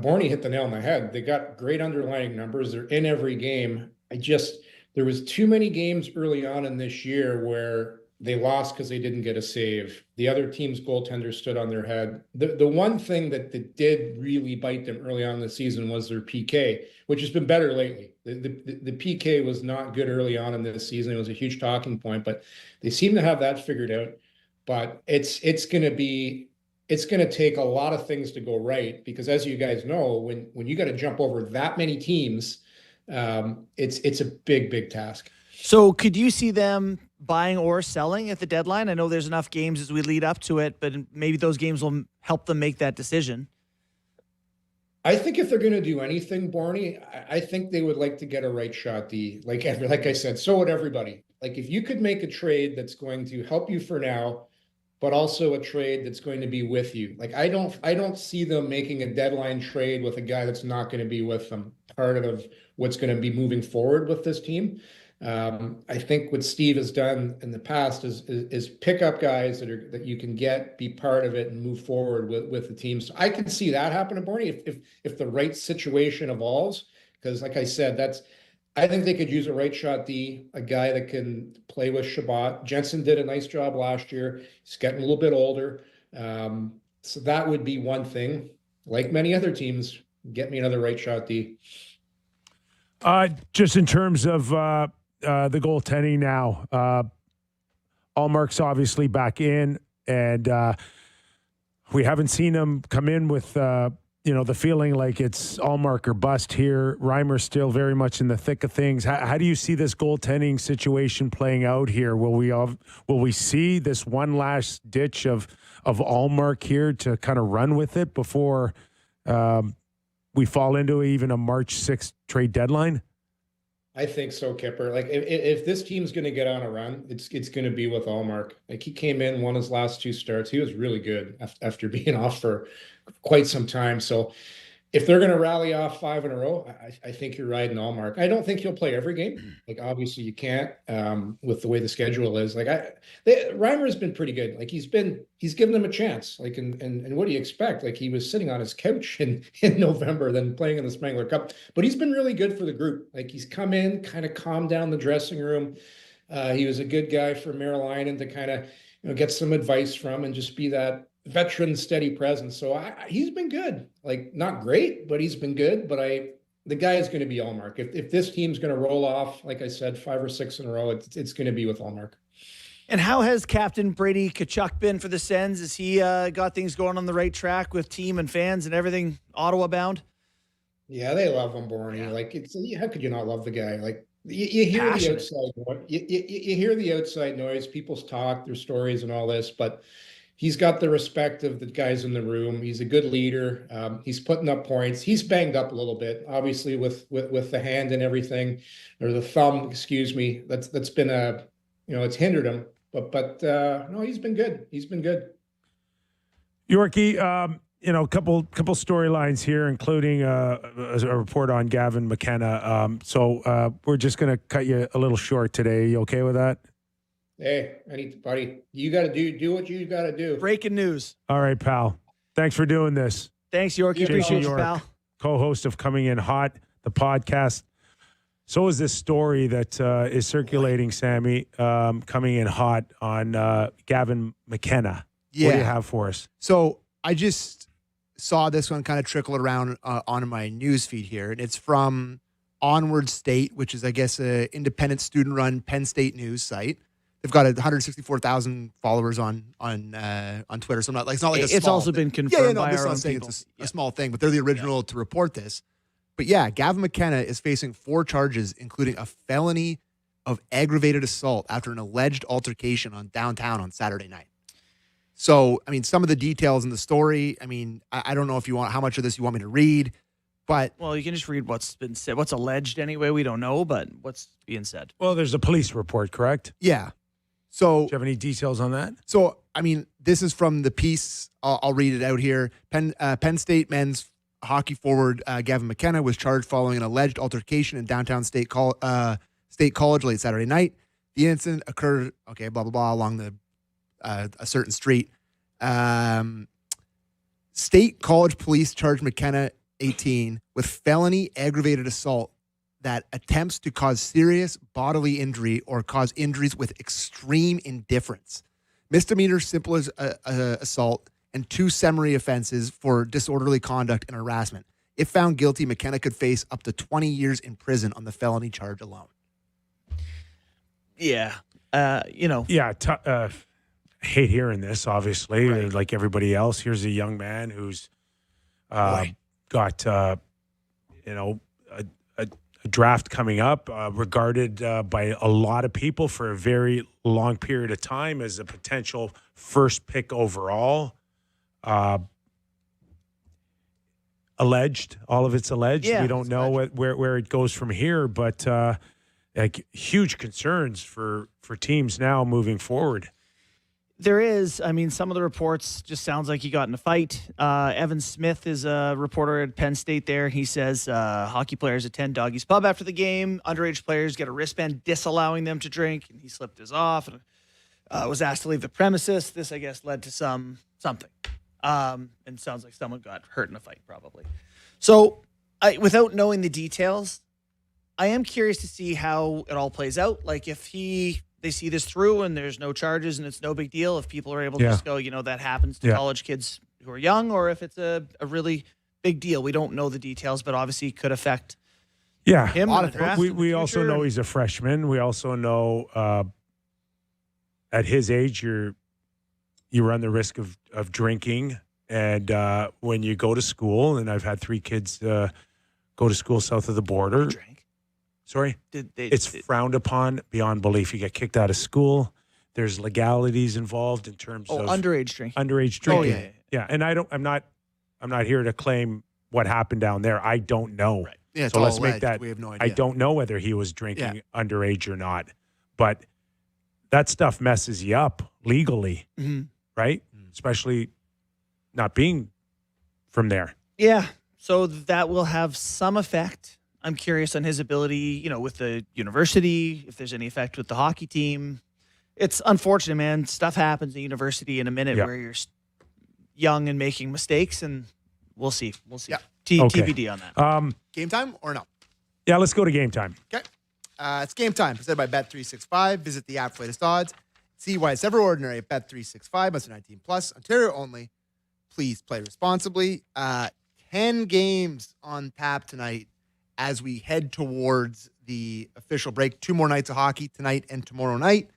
Bourne hit the nail on the head. They got great underlying numbers. They're in every game. There was too many games early on in this year where they lost because they didn't get a save. The other team's goaltender stood on their head. The one thing that did really bite them early on in the season was their PK, which has been better lately. The PK was not good early on in this season. It was a huge talking point, but they seem to have that figured out. But it's going to take a lot of things to go right, because as you guys know, when you got to jump over that many teams, it's a big task. So could you see them buying or selling at the deadline? I know there's enough games as we lead up to it, but maybe those games will help them make that decision. I think if they're going to do anything, Barney, I think they would like to get a right shot D. Like I said, so would everybody. Like, if you could make a trade that's going to help you for now, but also a trade that's going to be with you. Like, I don't see them making a deadline trade with a guy that's not going to be with them, part of what's going to be moving forward with this team. I think what Steve has done in the past is pick up guys that you can be part of it and move forward with the team. So I can see that happen to Bourne if the right situation evolves. Because, like I said, I think they could use a right shot D, a guy that can play with Shabbat. Jensen did a nice job last year. He's getting a little bit older. So that would be one thing. Like many other teams, get me another right shot D. Just in terms of the goaltending now, Allmark's obviously back in, and we haven't seen him come in with the feeling like it's all mark or bust here. Reimer's still very much in the thick of things. How do you see this goaltending situation playing out here? Will we see this one last ditch of Allmark here to kind of run with it before we fall into even a March 6th trade deadline? I think so, Kyper. Like if this team's going to get on a run, it's going to be with Allmark. Like he came in, won his last 2 starts. He was really good after being off for quite some time. So if they're going to rally off 5 in a row, I think you're riding Allmark. I don't think he'll play every game. Like obviously you can't with the way the schedule is. Like Reimer's been pretty good. Like he's given them a chance. Like and what do you expect? Like he was sitting on his couch in November, then playing in the Spengler Cup. But he's been really good for the group. Like he's come in, kind of calmed down the dressing room. He was a good guy for Merrill to kind of get some advice from and just be that veteran steady presence. So he's been good. Like not great, but he's been good. But the guy is going to be Allmark. If this team's going to roll off, like I said, 5 or 6 in a row, it's going to be with Allmark. And how has Captain Brady Tkachuk been for the Sens? Has he got things going on the right track with team and fans and everything Ottawa bound? Yeah, they love him, Bourne. Yeah. Like how could you not love the guy? Like you hear passionate. The outside, you hear the outside noise, people's talk, their stories, and all this, but he's got the respect of the guys in the room. He's a good leader. He's putting up points. He's banged up a little bit, obviously with the hand and everything, or the thumb, excuse me. That's been it's hindered him. But no, he's been good. He's been good. Yorkie, a couple storylines here, including a report on Gavin McKenna. So we're just going to cut you a little short today. You okay with that? Hey, buddy, you got to do what you got to do. Breaking news. All right, pal. Thanks for doing this. Thanks, Yorkie. Appreciate you, pal. Co-host of Coming In Hot, the podcast. So is this story that is circulating, Sammy, coming in hot on Gavin McKenna. Yeah. What do you have for us? So I just saw this one kind of trickle around on my news feed here, and it's from Onward State, which is, I guess, an independent student-run Penn State news site. They've got 164,000 followers on Twitter, so it's not like a small it's also thing. been confirmed by this our own not saying people. it's a small thing, but they're the original to report this. But yeah, Gavin McKenna is facing 4 charges, including a felony of aggravated assault after an alleged altercation on downtown on Saturday night. So, I mean, some of the details in the story, I mean, I don't know if how much of this you want me to read, but... Well, you can just read what's been said. What's alleged anyway, we don't know, but what's being said. Well, there's a police report, correct? Yeah. So, do you have any details on that? So, I mean, this is from the piece. I'll read it out here. Penn State men's hockey forward Gavin McKenna was charged following an alleged altercation in downtown State College late Saturday night. The incident occurred, blah, blah, blah, along a certain street. State College police charged McKenna, 18, with felony aggravated assault that attempts to cause serious bodily injury or cause injuries with extreme indifference. Misdemeanor simple as assault and 2 summary offenses for disorderly conduct and harassment. If found guilty, McKenna could face up to 20 years in prison on the felony charge alone. Yeah. Yeah. Hate hearing this, obviously, right. Like everybody else. Here's a young man who's got, a draft coming up, regarded by a lot of people for a very long period of time as a potential first pick overall. Alleged, all of it's alleged. Yeah, we don't know where it goes from here, but huge concerns for teams now moving forward. There is. I mean, some of the reports just sounds like he got in a fight. Evan Smith is a reporter at Penn State there. He says hockey players attend Doggy's Pub after the game. Underage players get a wristband disallowing them to drink, and he slipped his off and was asked to leave the premises. This, I guess, led to something. And sounds like someone got hurt in a fight, probably. So, without knowing the details, I am curious to see how it all plays out. Like, if they see this through and there's no charges and it's no big deal, if people are able to just go, that happens to college kids who are young, or if it's a really big deal. We don't know the details, but obviously could affect him. We also know he's a freshman. We also know at his age, you run the risk of drinking And when you go to school, and I've had 3 kids go to school south of the border. Drank. Sorry? It's frowned upon beyond belief. You get kicked out of school. There's legalities involved in terms of underage drinking. Underage drinking. Oh, yeah. Yeah, and I'm not here to claim what happened down there. I don't know. Right. Yeah, it's so all let's alleged. make that. We have no I idea. don't know whether he was drinking underage or not, but that stuff messes you up legally, right? Especially not being from there. Yeah, so that will have some effect. I'm curious on his ability, with the university, if there's any effect with the hockey team. It's unfortunate, man. Stuff happens at university in a minute where you're young and making mistakes, and we'll see. Yeah. TBD on that. Game time or no? Yeah, let's go to game time. Okay. It's game time, presented by Bet365. Visit the app for latest odds. See why it's ever ordinary at Bet365. Must be 19 plus. Ontario only. Please play responsibly. 10 games on tap tonight as we head towards the official break. 2 more nights of hockey tonight and tomorrow night.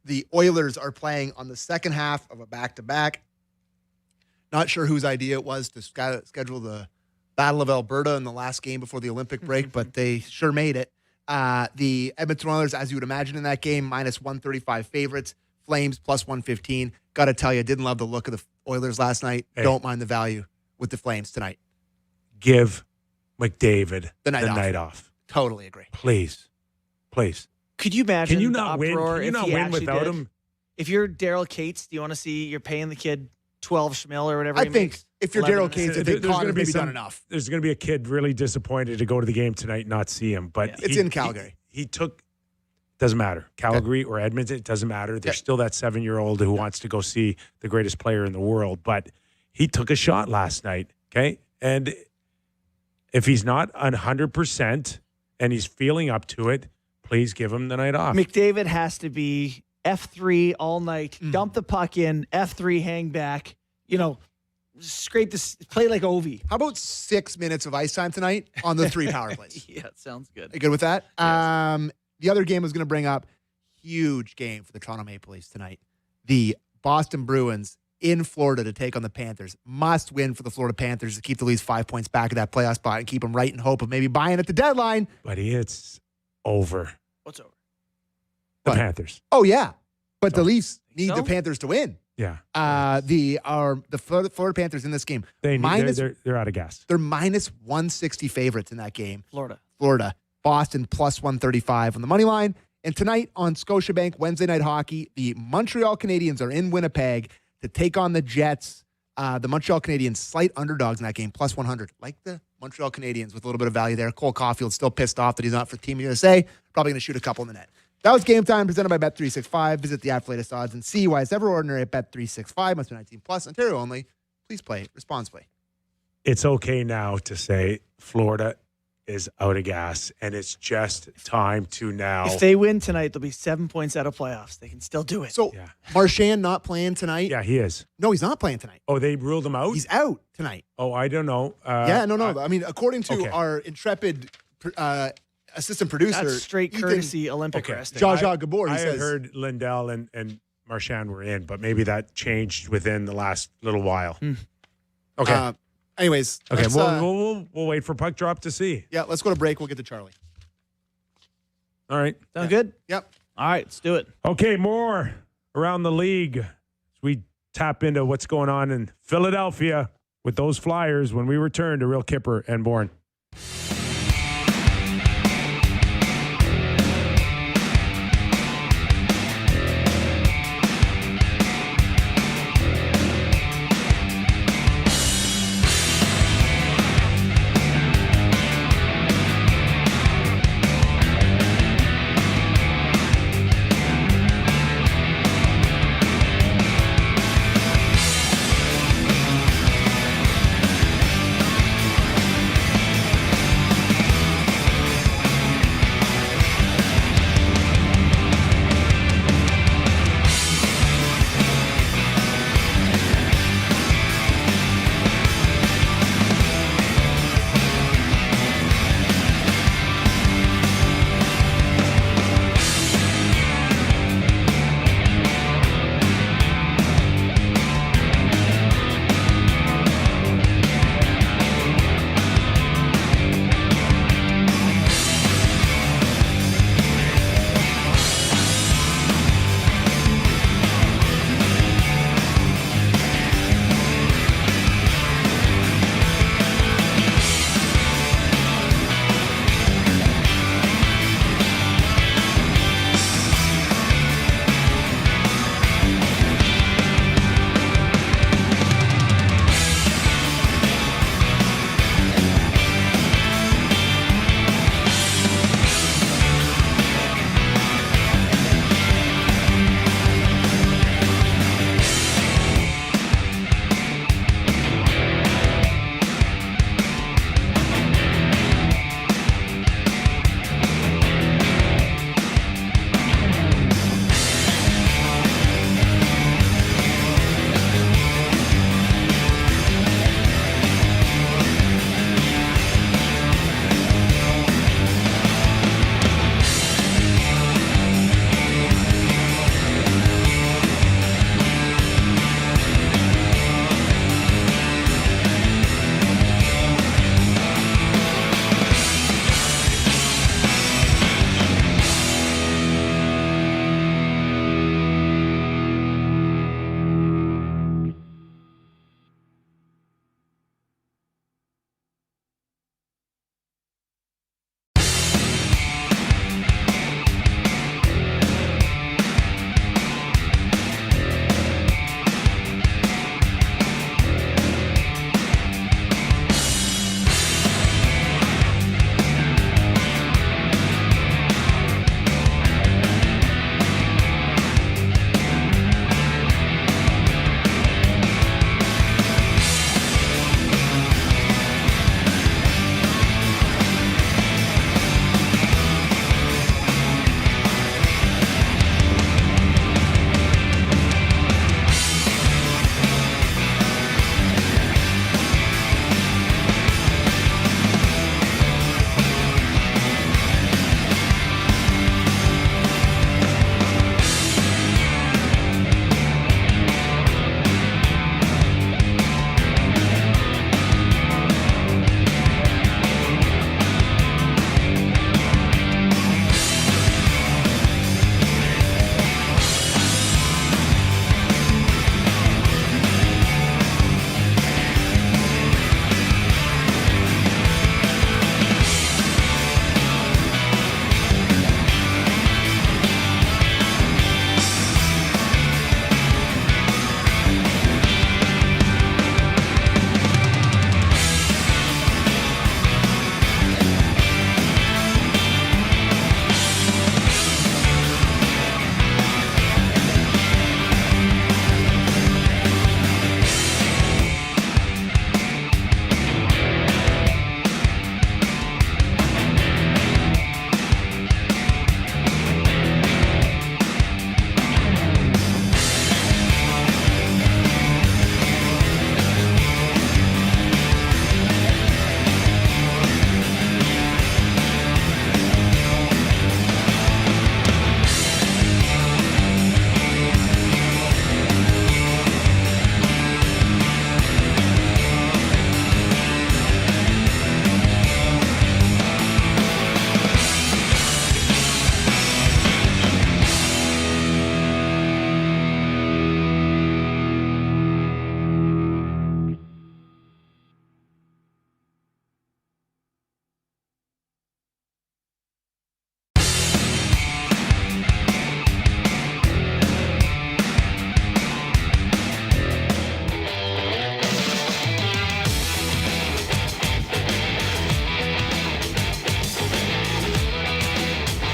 The Oilers are playing on the second half of a back-to-back. Not sure whose idea it was to schedule the Battle of Alberta in the last game before the Olympic break, but they sure made it. The Edmonton Oilers, as you would imagine in that game, minus 135 favorites. Flames plus 115. Got to tell you, didn't love the look of the Oilers last night. Hey. Don't mind the value with the Flames tonight. Give McDavid The night night off. Totally agree. Please. Could you imagine Can you the not win? uproar Can you if not he win actually without did? him? If you're Daryl Cates, do you want to see you're paying the kid 12 schmil or whatever I he think makes? if you're 11 Daryl Cates, I There's think gonna Connor's be maybe some- done enough. There's going to be a kid really disappointed to go to the game tonight and not see him. But It's in Calgary. He took. Doesn't matter. Calgary or Edmonton, it doesn't matter. There's still that 7-year-old who wants to go see the greatest player in the world. But he took a shot last night, okay? And if he's not 100% and he's feeling up to it, please give him the night off. McDavid has to be F3 all night, dump the puck in, F3 hang back, scrape this, play like Ovi. How about 6 minutes of ice time tonight on the 3 power plays? Yeah, sounds good. You good with that? Yes. The other game I was going to bring up, huge game for the Toronto Maple Leafs tonight. The Boston Bruins in Florida to take on the Panthers. Must win for the Florida Panthers to keep the Leafs 5 points back of that playoff spot and keep them right in hope of maybe buying at the deadline. But it's over. What's over? The What? Panthers. Oh, yeah. But the Leafs need so? the Panthers to win. Yeah. The Florida Panthers in this game, They're out of gas. they're minus 160 favorites in that game. Florida. Boston plus 135 on the money line. And tonight on Scotiabank, Wednesday night hockey, the Montreal Canadiens are in Winnipeg to take on the Jets. The Montreal Canadiens, slight underdogs in that game, plus 100. Like the Montreal Canadiens with a little bit of value there. Cole Caulfield's still pissed off that he's not for Team USA. Probably going to shoot a couple in the net. That was Game Time, presented by Bet365. Visit the app for latest odds and see why it's ever ordinary at Bet365. Must be 19 plus. Ontario only. Please play responsibly. It's okay now to say Florida is out of gas, and it's just time to now. If they win tonight, they'll be 7 points out of playoffs. They can still do it. So, Marchand not playing tonight? Yeah, he is. No, he's not playing tonight. Oh, they ruled him out? He's out tonight. Oh, I don't know. No. I mean, according to Okay. our intrepid assistant producer, That's straight Ethan courtesy Olympic Okay. wrestling. Jaja Gabor, I he had says. heard Lindell and Marchand were in, but maybe that changed within the last little while. Okay. Anyways. Okay, let's, we'll wait for puck drop to see. yeah, let's go to break. We'll get to Charlie. All right. Sound good? Yep. All right, let's do it. Okay, more around the league as we tap into what's going on in Philadelphia with those Flyers when we return to Real Kyper and Bourne.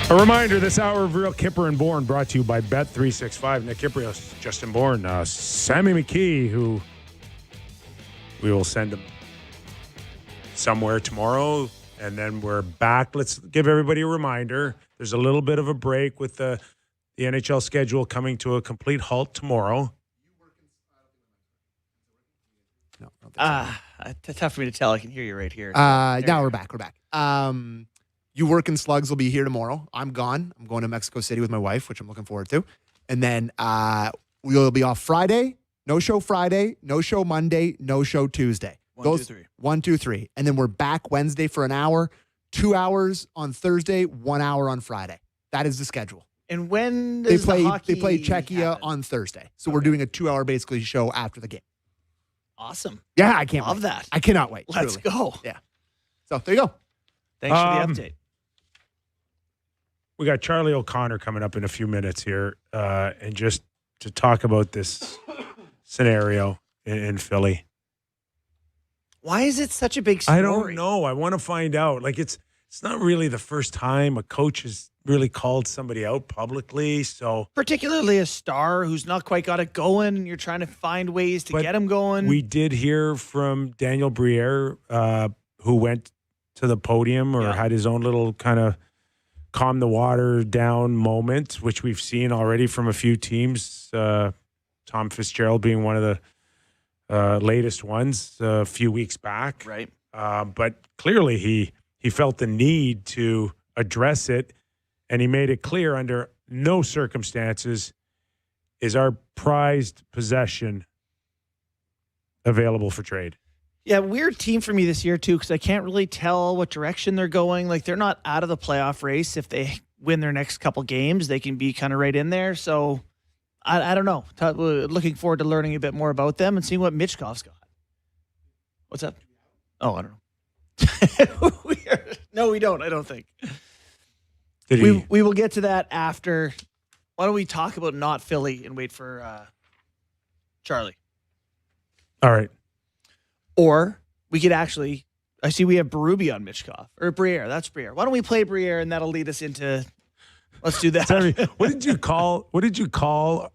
A reminder, this hour of Real Kyper and Bourne brought to you by Bet365. Nick Kypreos, Justin Bourne, Sammy McKee, who we will send him somewhere tomorrow, and then we're back. Let's give everybody a reminder. There's a little bit of a break with the NHL schedule coming to a complete halt tomorrow. It's tough for me to tell. I can hear you right here. Now we're back. You Work in Slugs will be here tomorrow. I'm gone. I'm going to Mexico City with my wife, which I'm looking forward to. And then we'll be off Friday. No show Friday. No show Monday. No show Tuesday. 1, 2, 3. 1, 2, 3. And then we're back Wednesday for an hour, 2 hours on Thursday, 1 hour on Friday. That is the schedule. And when does the hockey They play Czechia happen? on Thursday. So we're doing a 2-hour basically show after the game. Awesome. Yeah, I can't Love wait. that. I cannot wait. Let's truly. go. Yeah. So there you go. Thanks for the update. We got Charlie O'Connor coming up in a few minutes here, and just to talk about this scenario in Philly. Why is it such a big story? I don't know. I want to find out. Like, it's not really the first time a coach has really called somebody out publicly. So particularly a star who's not quite got it going, and you're trying to find ways to get him going. We did hear from Daniel Brière, who went to the podium or had his own little kind of calm the water down moment, which we've seen already from a few teams. Tom Fitzgerald being one of the latest ones a few weeks back. Right. But clearly he felt the need to address it, and he made it clear under no circumstances is our prized possession available for trade. Yeah, weird team for me this year, too, because I can't really tell what direction they're going. Like, they're not out of the playoff race. If they win their next couple games, they can be kind of right in there. So, I don't know. Looking forward to learning a bit more about them and seeing what Michkov's got. What's up? Oh, I don't know. No, we don't, I don't think. We will get to that after. Why don't we talk about not Philly and wait for Charlie? All right. Or we could actually, I see we have Berube on Michkov. Or Brière. That's Brière. Why don't we play Brière, and that'll lead us into, let's do that. Sorry, what did you call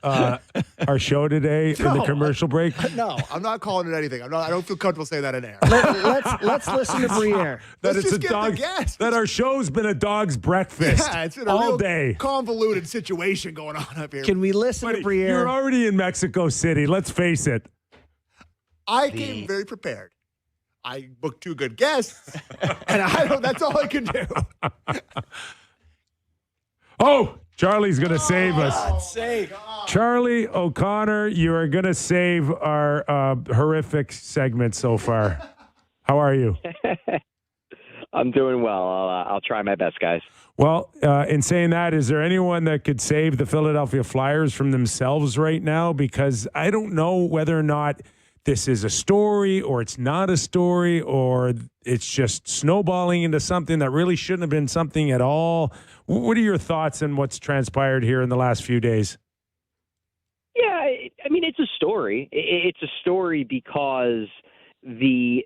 our show today in the commercial break? No, I'm not calling it anything. I don't feel comfortable saying that in air. Let's listen to Brière. That Let's it's just a get dog. the guest. That our show's been a dog's breakfast. Yeah, it's been a all real day. convoluted situation going on up here. Can we listen Buddy, to Brière? you're already in Mexico City. Let's face it. I came very prepared. I booked 2 good guests, and that's all I can do. Oh, Charlie's going to save us. God's sake. Charlie O'Connor, you are going to save our horrific segment so far. How are you? I'm doing well. I'll try my best, guys. Well, in saying that, is there anyone that could save the Philadelphia Flyers from themselves right now? Because I don't know whether or not this is a story or it's not a story or it's just snowballing into something that really shouldn't have been something at all. What are your thoughts on what's transpired here in the last few days? Yeah, I mean, it's a story. It's a story because the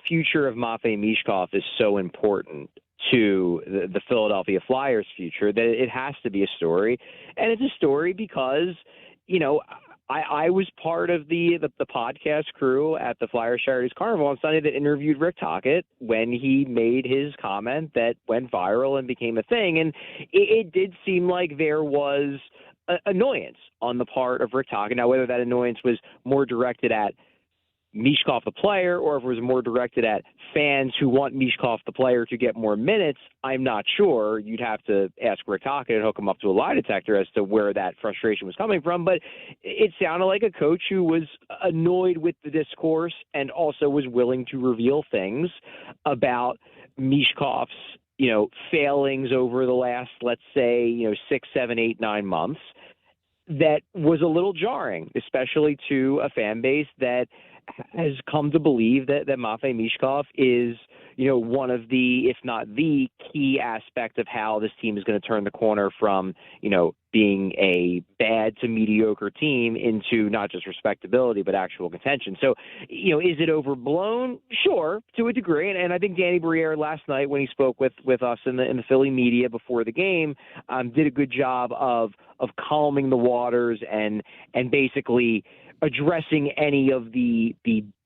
future of Matvei Michkov is so important to the Philadelphia Flyers' future that it has to be a story. And it's a story because, you know, I was part of the podcast crew at the Flyers Charities Carnival on Sunday that interviewed Rick Tocchet when he made his comment that went viral and became a thing. And it did seem like there was annoyance on the part of Rick Tocchet. Now, whether that annoyance was more directed at Michkov the player or if it was more directed at fans who want Michkov the player to get more minutes, I'm not sure. You'd have to ask Rick Tocchet and hook him up to a lie detector as to where that frustration was coming from. But it sounded like a coach who was annoyed with the discourse and also was willing to reveal things about Michkov's, you know, failings over the last, let's say, 6, 7, 8, 9 months. That was a little jarring, especially to a fan base that has come to believe that Matvei Michkov is, one of the, if not the key aspect of how this team is going to turn the corner from, being a bad to mediocre team into not just respectability, but actual contention. So, is it overblown? Sure, to a degree. And I think Danny Brière last night, when he spoke with us in the Philly media before the game, did a good job of calming the waters and basically addressing any of the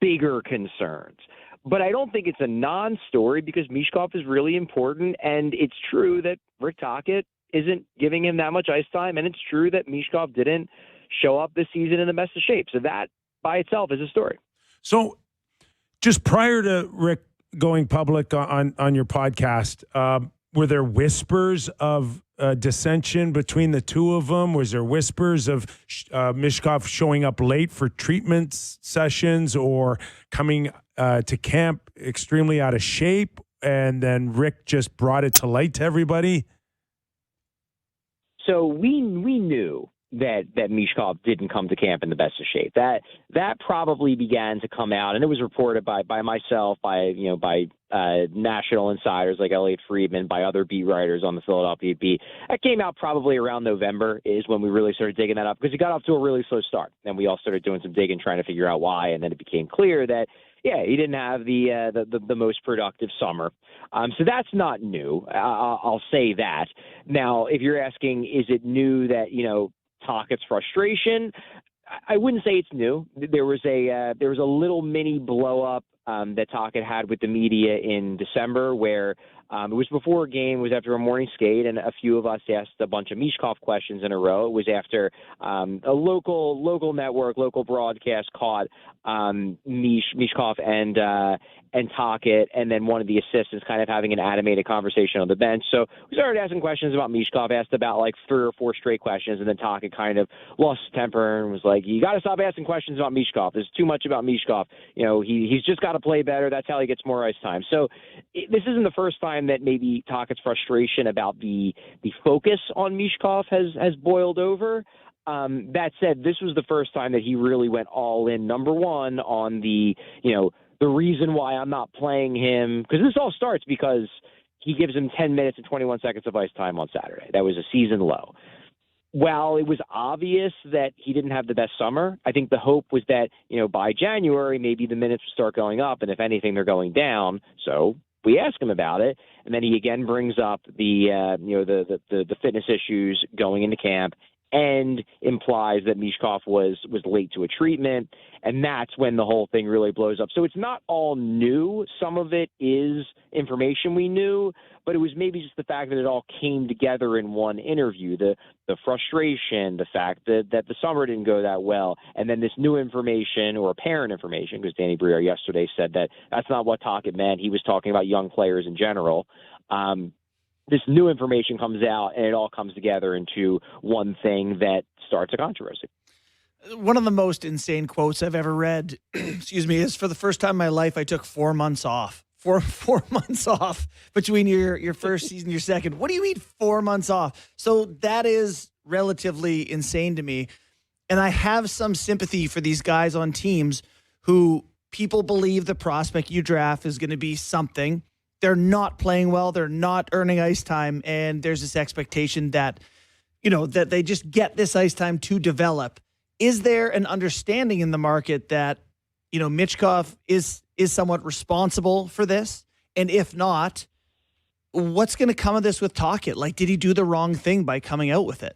bigger concerns. But I don't think it's a non-story because Michkov is really important, and it's true that Rick Tocchet isn't giving him that much ice time, and it's true that Michkov didn't show up this season in the best of shape. So that by itself is a story. So just prior to Rick going public on your podcast, were there whispers of dissension between the two of them? Was there whispers of Michkov showing up late for treatment sessions or coming to camp extremely out of shape, and then Rick just brought it to light to everybody? So we knew that Michkov didn't come to camp in the best of shape. That probably began to come out, and it was reported by myself, by national insiders like Elliot Friedman, by other beat writers on the Philadelphia beat. That came out probably around November is when we really started digging that up, because he got off to a really slow start. Then we all started doing some digging, trying to figure out why, and then it became clear that he didn't have the most productive summer. So that's not new. I'll say that. Now, if you're asking, is it new that Tocchet's frustration? I wouldn't say it's new. There was a little mini blow up that Tocchet had with the media in December, where it was before a game, it was after a morning skate, and a few of us asked a bunch of Michkov questions in a row. It was after a local network, local broadcast caught Michkov and Tocchet, and then one of the assistants kind of having an animated conversation on the bench. So we started asking questions about Michkov, asked about like 3 or 4 straight questions, and then Tocchet kind of lost his temper and was like, you got to stop asking questions about Michkov. There's too much about Michkov. He's just got to play better. That's how he gets more ice time. So this isn't the first time that maybe Tocchet's frustration about the focus on Michkov has boiled over. That said, this was the first time that he really went all in, number one, on the reason why I'm not playing him, because this all starts because he gives him 10 minutes and 21 seconds of ice time on Saturday. That was a season low. While it was obvious that he didn't have the best summer, I think the hope was that, by January, maybe the minutes would start going up, and if anything, they're going down. So we ask him about it, and then he again brings up the fitness issues going into camp, and implies that Michkov was late to a treatment, and that's when the whole thing really blows up. So it's not all new. Some of it is information we knew, but it was maybe just the fact that it all came together in one interview, the frustration, the fact that the summer didn't go that well, and then this new information, or apparent information, because Danny Brière yesterday said that that's not what Tocchet meant. He was talking about young players in general. This new information comes out, and it all comes together into one thing that starts a controversy. One of the most insane quotes I've ever read, is for the first time in my life, I took 4 months off. Four months off between your first season, your second. What do you mean 4 months off? So that is relatively insane to me. And I have some sympathy for these guys on teams who people believe the prospect you draft is going to be something. They're not playing well. They're not earning ice time. And there's this expectation that, that they just get this ice time to develop. Is there an understanding in the market that, Michkov is somewhat responsible for this? And if not, what's going to come of this with Tocchet? Like, did he do the wrong thing by coming out with it?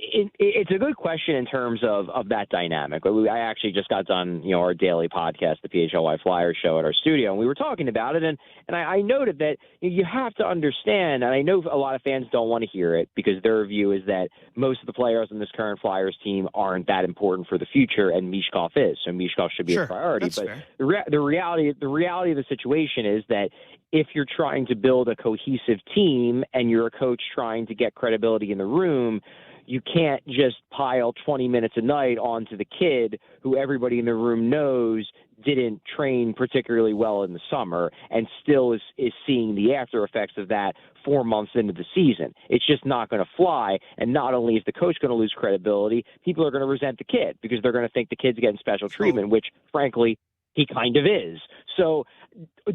It's a good question in terms of that dynamic. I actually just got done, our daily podcast, the PHLY Flyers show at our studio, and we were talking about it. And I noted that you have to understand, and I know a lot of fans don't want to hear it because their view is that most of the players on this current Flyers team aren't that important for the future, and Michkov is. So Michkov should be a priority. But the reality of the situation is that if you're trying to build a cohesive team and you're a coach trying to get credibility in the room, you can't just pile 20 minutes a night onto the kid who everybody in the room knows didn't train particularly well in the summer and still is seeing the after effects of that 4 months into the season. It's just not going to fly. And not only is the coach going to lose credibility, people are going to resent the kid because they're going to think the kid's getting special treatment, which, frankly, he kind of is. So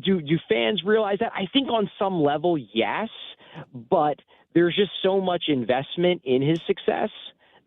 do fans realize that? I think on some level, yes, but there's just so much investment in his success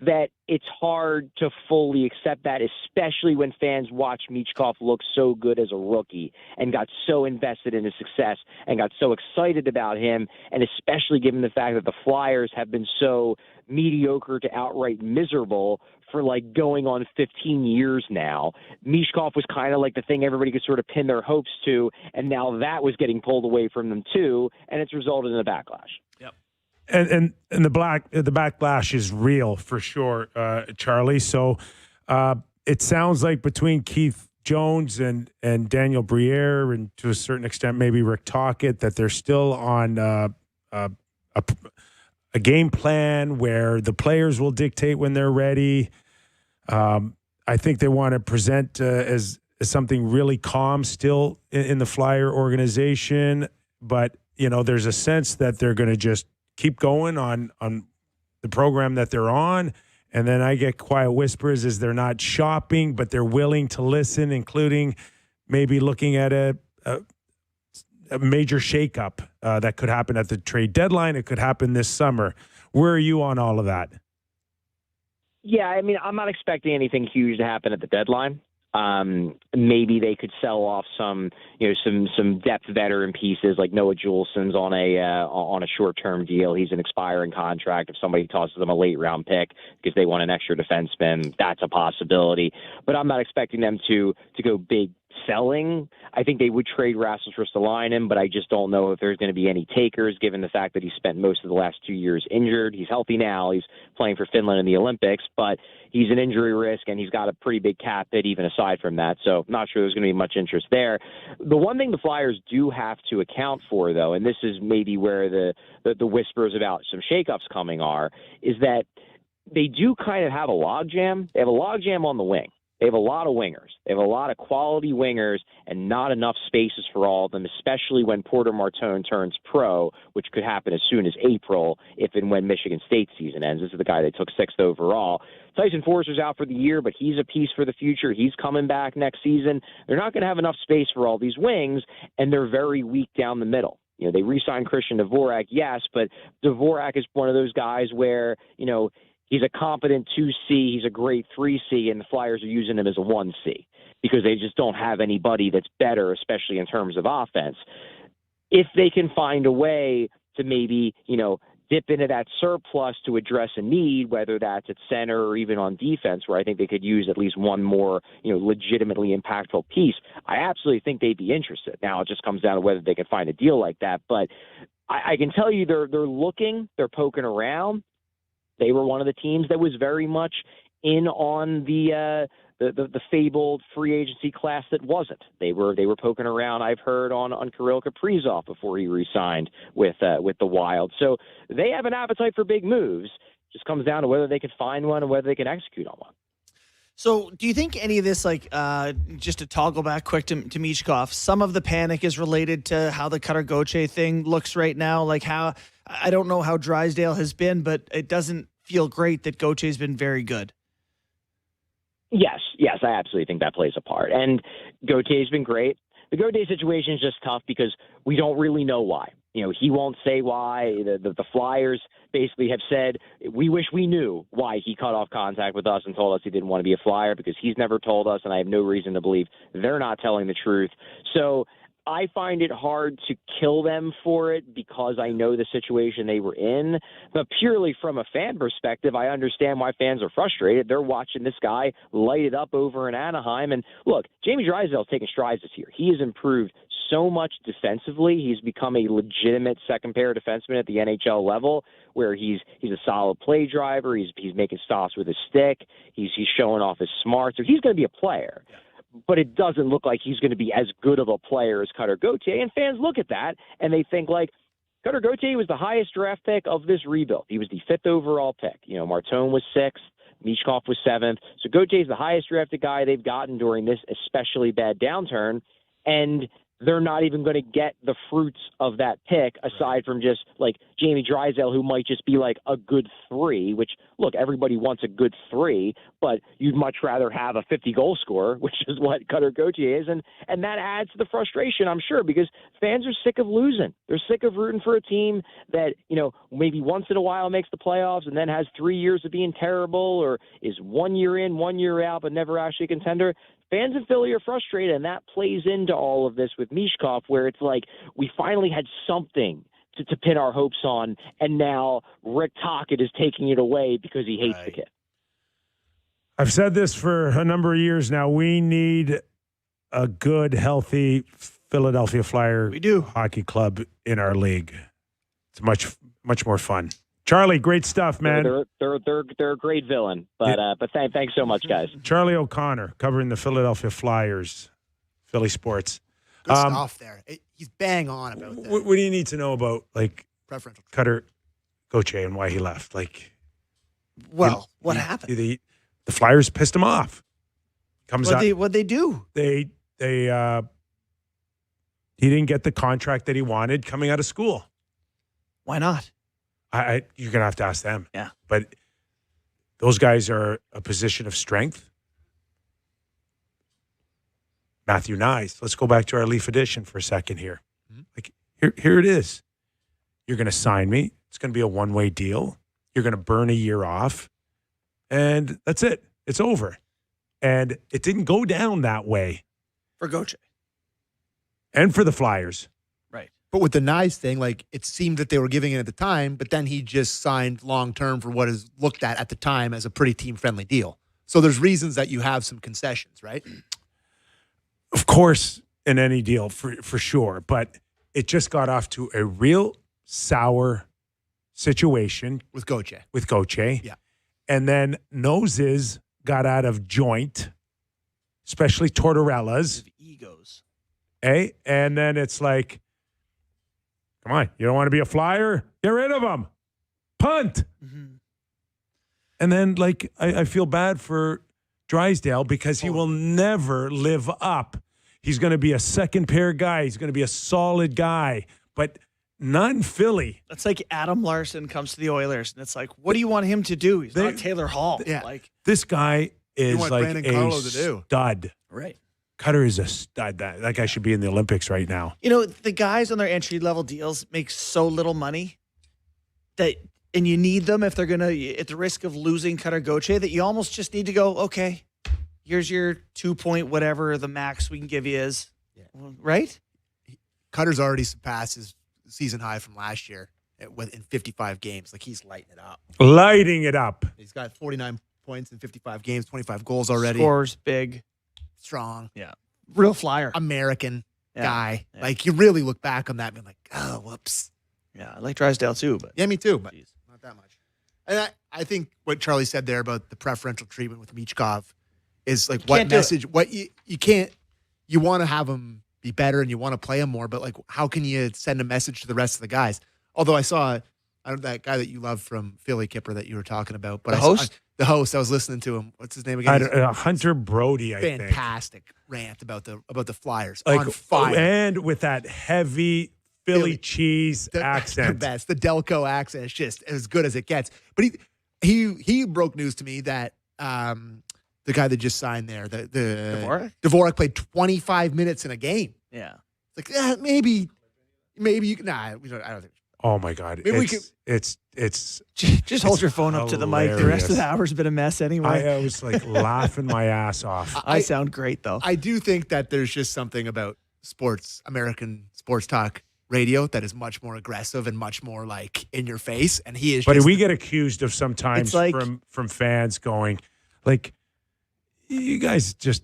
that it's hard to fully accept that, especially when fans watch Michkov look so good as a rookie and got so invested in his success and got so excited about him, and especially given the fact that the Flyers have been so mediocre to outright miserable for like going on 15 years now. Michkov was kind of like the thing everybody could sort of pin their hopes to, and now that was getting pulled away from them too, and it's resulted in a backlash. Yep. And the backlash is real for sure, Charlie. So it sounds like between Keith Jones and Daniel Brière, and to a certain extent maybe Rick Tocchet, that they're still on a game plan where the players will dictate when they're ready. I think they want to present as something really calm still in the Flyer organization, but there's a sense that they're going to just keep going on the program that they're on. And then I get quiet whispers as they're not shopping, but they're willing to listen, including maybe looking at a major shakeup that could happen at the trade deadline. It could happen this summer. Where are you on all of that? Yeah, I mean, I'm not expecting anything huge to happen at the deadline. Maybe they could sell off some depth veteran pieces like Noah Juulsen's on a short-term deal. He's an expiring contract. If somebody tosses them a late-round pick because they want an extra defenseman, that's a possibility. But I'm not expecting them to go big selling. I think they would trade Rasmus Ristolainen, but I just don't know if there's going to be any takers given the fact that he spent most of the last 2 years injured. He's healthy now. He's playing for Finland in the Olympics, but he's an injury risk and he's got a pretty big cap hit even aside from that. So I'm not sure there's going to be much interest there. The one thing the Flyers do have to account for, though, and this is maybe where the whispers about some shakeups coming are, is that they do kind of have a logjam. They have a logjam on the wing. They have a lot of wingers. They have a lot of quality wingers and not enough spaces for all of them, especially when Porter Martone turns pro, which could happen as soon as April if and when Michigan State season ends. This is the guy they took 6th overall. Tyson Forster's out for the year, but he's a piece for the future. He's coming back next season. They're not going to have enough space for all these wings, and they're very weak down the middle. They re-signed Christian Dvorak, yes, but Dvorak is one of those guys where, he's a competent 2C. He's a great 3C, and the Flyers are using him as a 1C because they just don't have anybody that's better, especially in terms of offense. If they can find a way to maybe, dip into that surplus to address a need, whether that's at center or even on defense, where I think they could use at least one more, legitimately impactful piece, I absolutely think they'd be interested. Now, it just comes down to whether they can find a deal like that. But I can tell you they're looking, they're poking around. They were one of the teams that was very much in on the fabled free agency class that wasn't. They were poking around, I've heard, on Kirill Kaprizov before he re-signed with the Wild. So they have an appetite for big moves. Just comes down to whether they can find one and whether they can execute on one. So do you think any of this, just to toggle back quick to Michkov, some of the panic is related to how the Cutter Gauthier thing looks right now? Like how, I don't know how Drysdale has been, but it doesn't feel great that Gauthier's been very good. Yes, I absolutely think that plays a part. And Gauthier's been great. The Gauthier situation is just tough because we don't really know why. He won't say why. The Flyers basically have said, we wish we knew why he cut off contact with us and told us he didn't want to be a Flyer, because he's never told us, and I have no reason to believe they're not telling the truth. So I find it hard to kill them for it because I know the situation they were in. But purely from a fan perspective, I understand why fans are frustrated. They're watching this guy light it up over in Anaheim. And look, Jamie Drysdale's taken strides this year. He has improved so much defensively. He's become a legitimate second-pair defenseman at the NHL level, where he's a solid play driver. He's making stops with his stick. He's showing off his smarts. So he's going to be a player. Yeah. But it doesn't look like he's going to be as good of a player as Cutter Gauthier. And fans look at that, and they think, Cutter Gauthier was the highest draft pick of this rebuild. He was the 5th overall pick. Martone was 6th. Michkov was 7th. So Gauthier's the highest drafted guy they've gotten during this especially bad downturn. And they're not even going to get the fruits of that pick aside from just like Jamie Drysdale, who might just be like a good 3, which, look, everybody wants a good 3, but you'd much rather have a 50-goal scorer, which is what Cutter Gauthier is. And that adds to the frustration, I'm sure, because fans are sick of losing. They're sick of rooting for a team that, maybe once in a while makes the playoffs and then has 3 years of being terrible, or is 1 year in, 1 year out, but never actually a contender. Fans in Philly are frustrated, and that plays into all of this with Michkov, where it's like we finally had something to pin our hopes on, and now Rick Tocchet is taking it away because he hates the kid. I've said this for a number of years now. We need a good, healthy Philadelphia Flyer hockey club in our league. It's much more fun. Charlie, great stuff, man. They're a great villain, but thanks so much, guys. Charlie O'Connor covering the Philadelphia Flyers, Philly Sports. Good stuff there. He's bang on about that. What do you need to know about preferential Cutter Gauthier and why he left? What happened? The Flyers pissed him off. What'd they do? He didn't get the contract that he wanted coming out of school. Why not? You're going to have to ask them. Yeah. But those guys are a position of strength. Matthew Nyes. Let's go back to our Leaf edition for a second here. Mm-hmm. Here it is. You're going to sign me. It's going to be a one-way deal. You're going to burn a year off. And that's it. It's over. And it didn't go down that way. For Gauthier. And for the Flyers. Right. But with the Nyes thing, it seemed that they were giving it at the time, but then he just signed long-term for what is looked at the time as a pretty team-friendly deal. So there's reasons that you have some concessions, right? Of course, in any deal, for sure. But it just got off to a real sour situation. With Gauthier. Yeah. And then noses got out of joint, especially Tortorella's. Egos. And then it's like, come on, you don't want to be a Flyer? Get rid of him. Punt. Mm-hmm. And then, I feel bad for Drysdale because he will never live up. He's going to be a second-pair guy. He's going to be a solid guy. But not in Philly. That's like Adam Larson comes to the Oilers, and it's like, what do you want him to do? He's not Taylor Hall. Yeah. This guy is Brandon a Carlo to do. stud. Right. Cutter is a stud. That guy should be in the Olympics right now. The guys on their entry-level deals make so little money and you need them if they're going to, at the risk of losing Cutter Gauthier, that you almost just need to go, okay, here's your 2 point whatever the max we can give you is. Yeah. Right? Cutter's already surpassed his season high from last year in 55 games. He's lighting it up. Lighting it up. He's got 49 points in 55 games, 25 goals already. Scores big. Strong. Yeah. Real Flyer. American guy. Yeah. You really look back on that and be like, oh, whoops. Yeah, I like Drysdale too. But yeah, me too, but not that much. And I think what Charlie said there about the preferential treatment with Michkov is what message, you want to have him be better and you want to play him more, but how can you send a message to the rest of the guys? Although I saw that guy that you love from Philly, Kyper, that you were talking about. But the host, I was listening to him. What's his name again? Hunter Brody, I think. Fantastic rant about the Flyers. On fire. And with that heavy Philly cheese accent. The best. The Delco accent is just as good as it gets. But he broke news to me that the guy that just signed there, Dvorak played 25 minutes in a game. Yeah. It's maybe you can. Nah, I don't think. Oh my God! Maybe it's just hold your phone up to the mic. The rest of the hour's been a mess anyway. I was laughing my ass off. I sound great though. I do think that there's just something about American sports talk radio that is much more aggressive and much more in your face. And he is. But we get accused of sometimes from fans going you guys just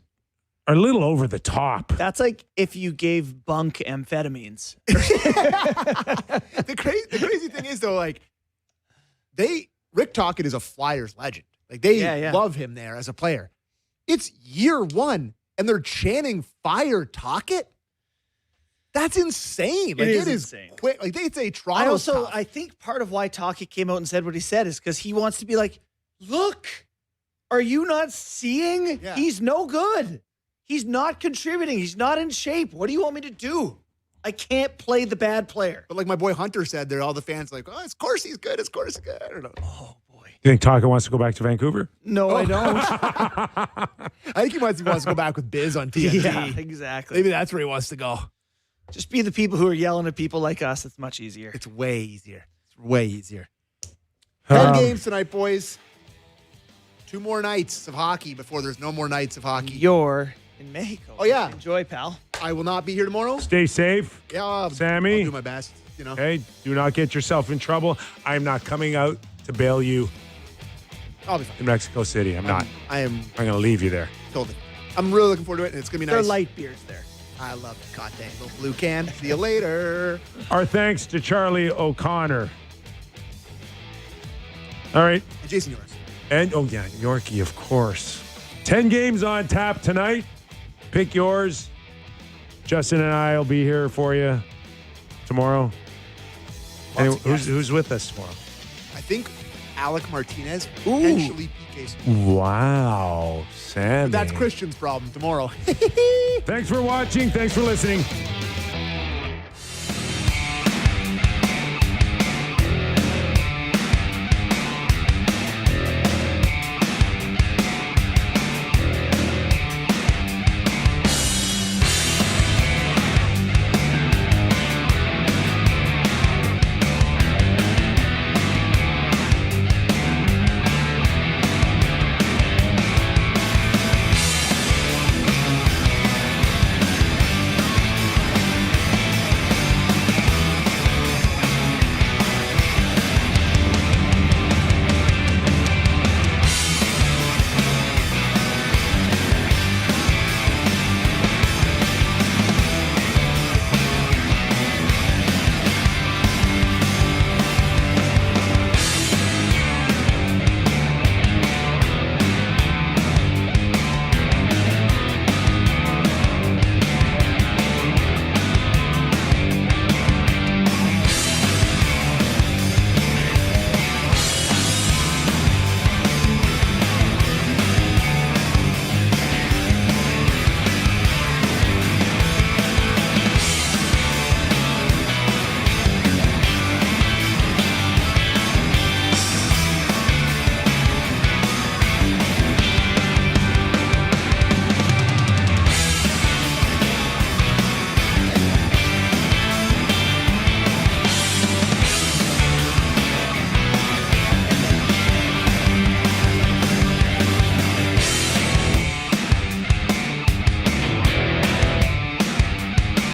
are a little over the top. That's like if you gave Bunk amphetamines. The crazy thing is though, Rick Tocchet is a Flyers legend. They love him there as a player. It's year one and they're chanting "Fire Tocchet." That's insane. It is insane. Quick. They say Toronto. I think part of why Tocchet came out and said what he said is because he wants to be look, are you not seeing? Yeah. He's no good. He's not contributing. He's not in shape. What do you want me to do? I can't play the bad player. But like my boy Hunter said, there all the fans like, oh, of course he's good. Of course he's good. I don't know. Oh, boy. You think Tocchet wants to go back to Vancouver? No, I don't. I think he wants to go back with Biz on TNT. Yeah, exactly. Maybe that's where he wants to go. Just be the people who are yelling at people like us. It's much easier. It's way easier. It's way easier. 10 games tonight, boys. 2 more nights of hockey before there's no more nights of hockey. You're in Mexico. Oh, yeah. Enjoy, pal. I will not be here tomorrow. Stay safe. Yeah, Sammy. I'll do my best, you know. Okay, do not get yourself in trouble. I'm not coming out to bail you I'll be fine. in Mexico City. I'm not. I'm going to leave you there. Totally. I'm really looking forward to it, and it's going to be nice. There are light beers there. I love it. God dang, little blue can. See you later. Our thanks to Charlie O'Connor. All right. And Jason York. And, Yorkie, of course. 10 games on tap tonight. Pick yours. Justin and I will be here for you tomorrow. Anyway, who's with us tomorrow? I think Alec Martinez, potentially PK. Wow, Sam. That's Christian's problem tomorrow. Thanks for watching. Thanks for listening.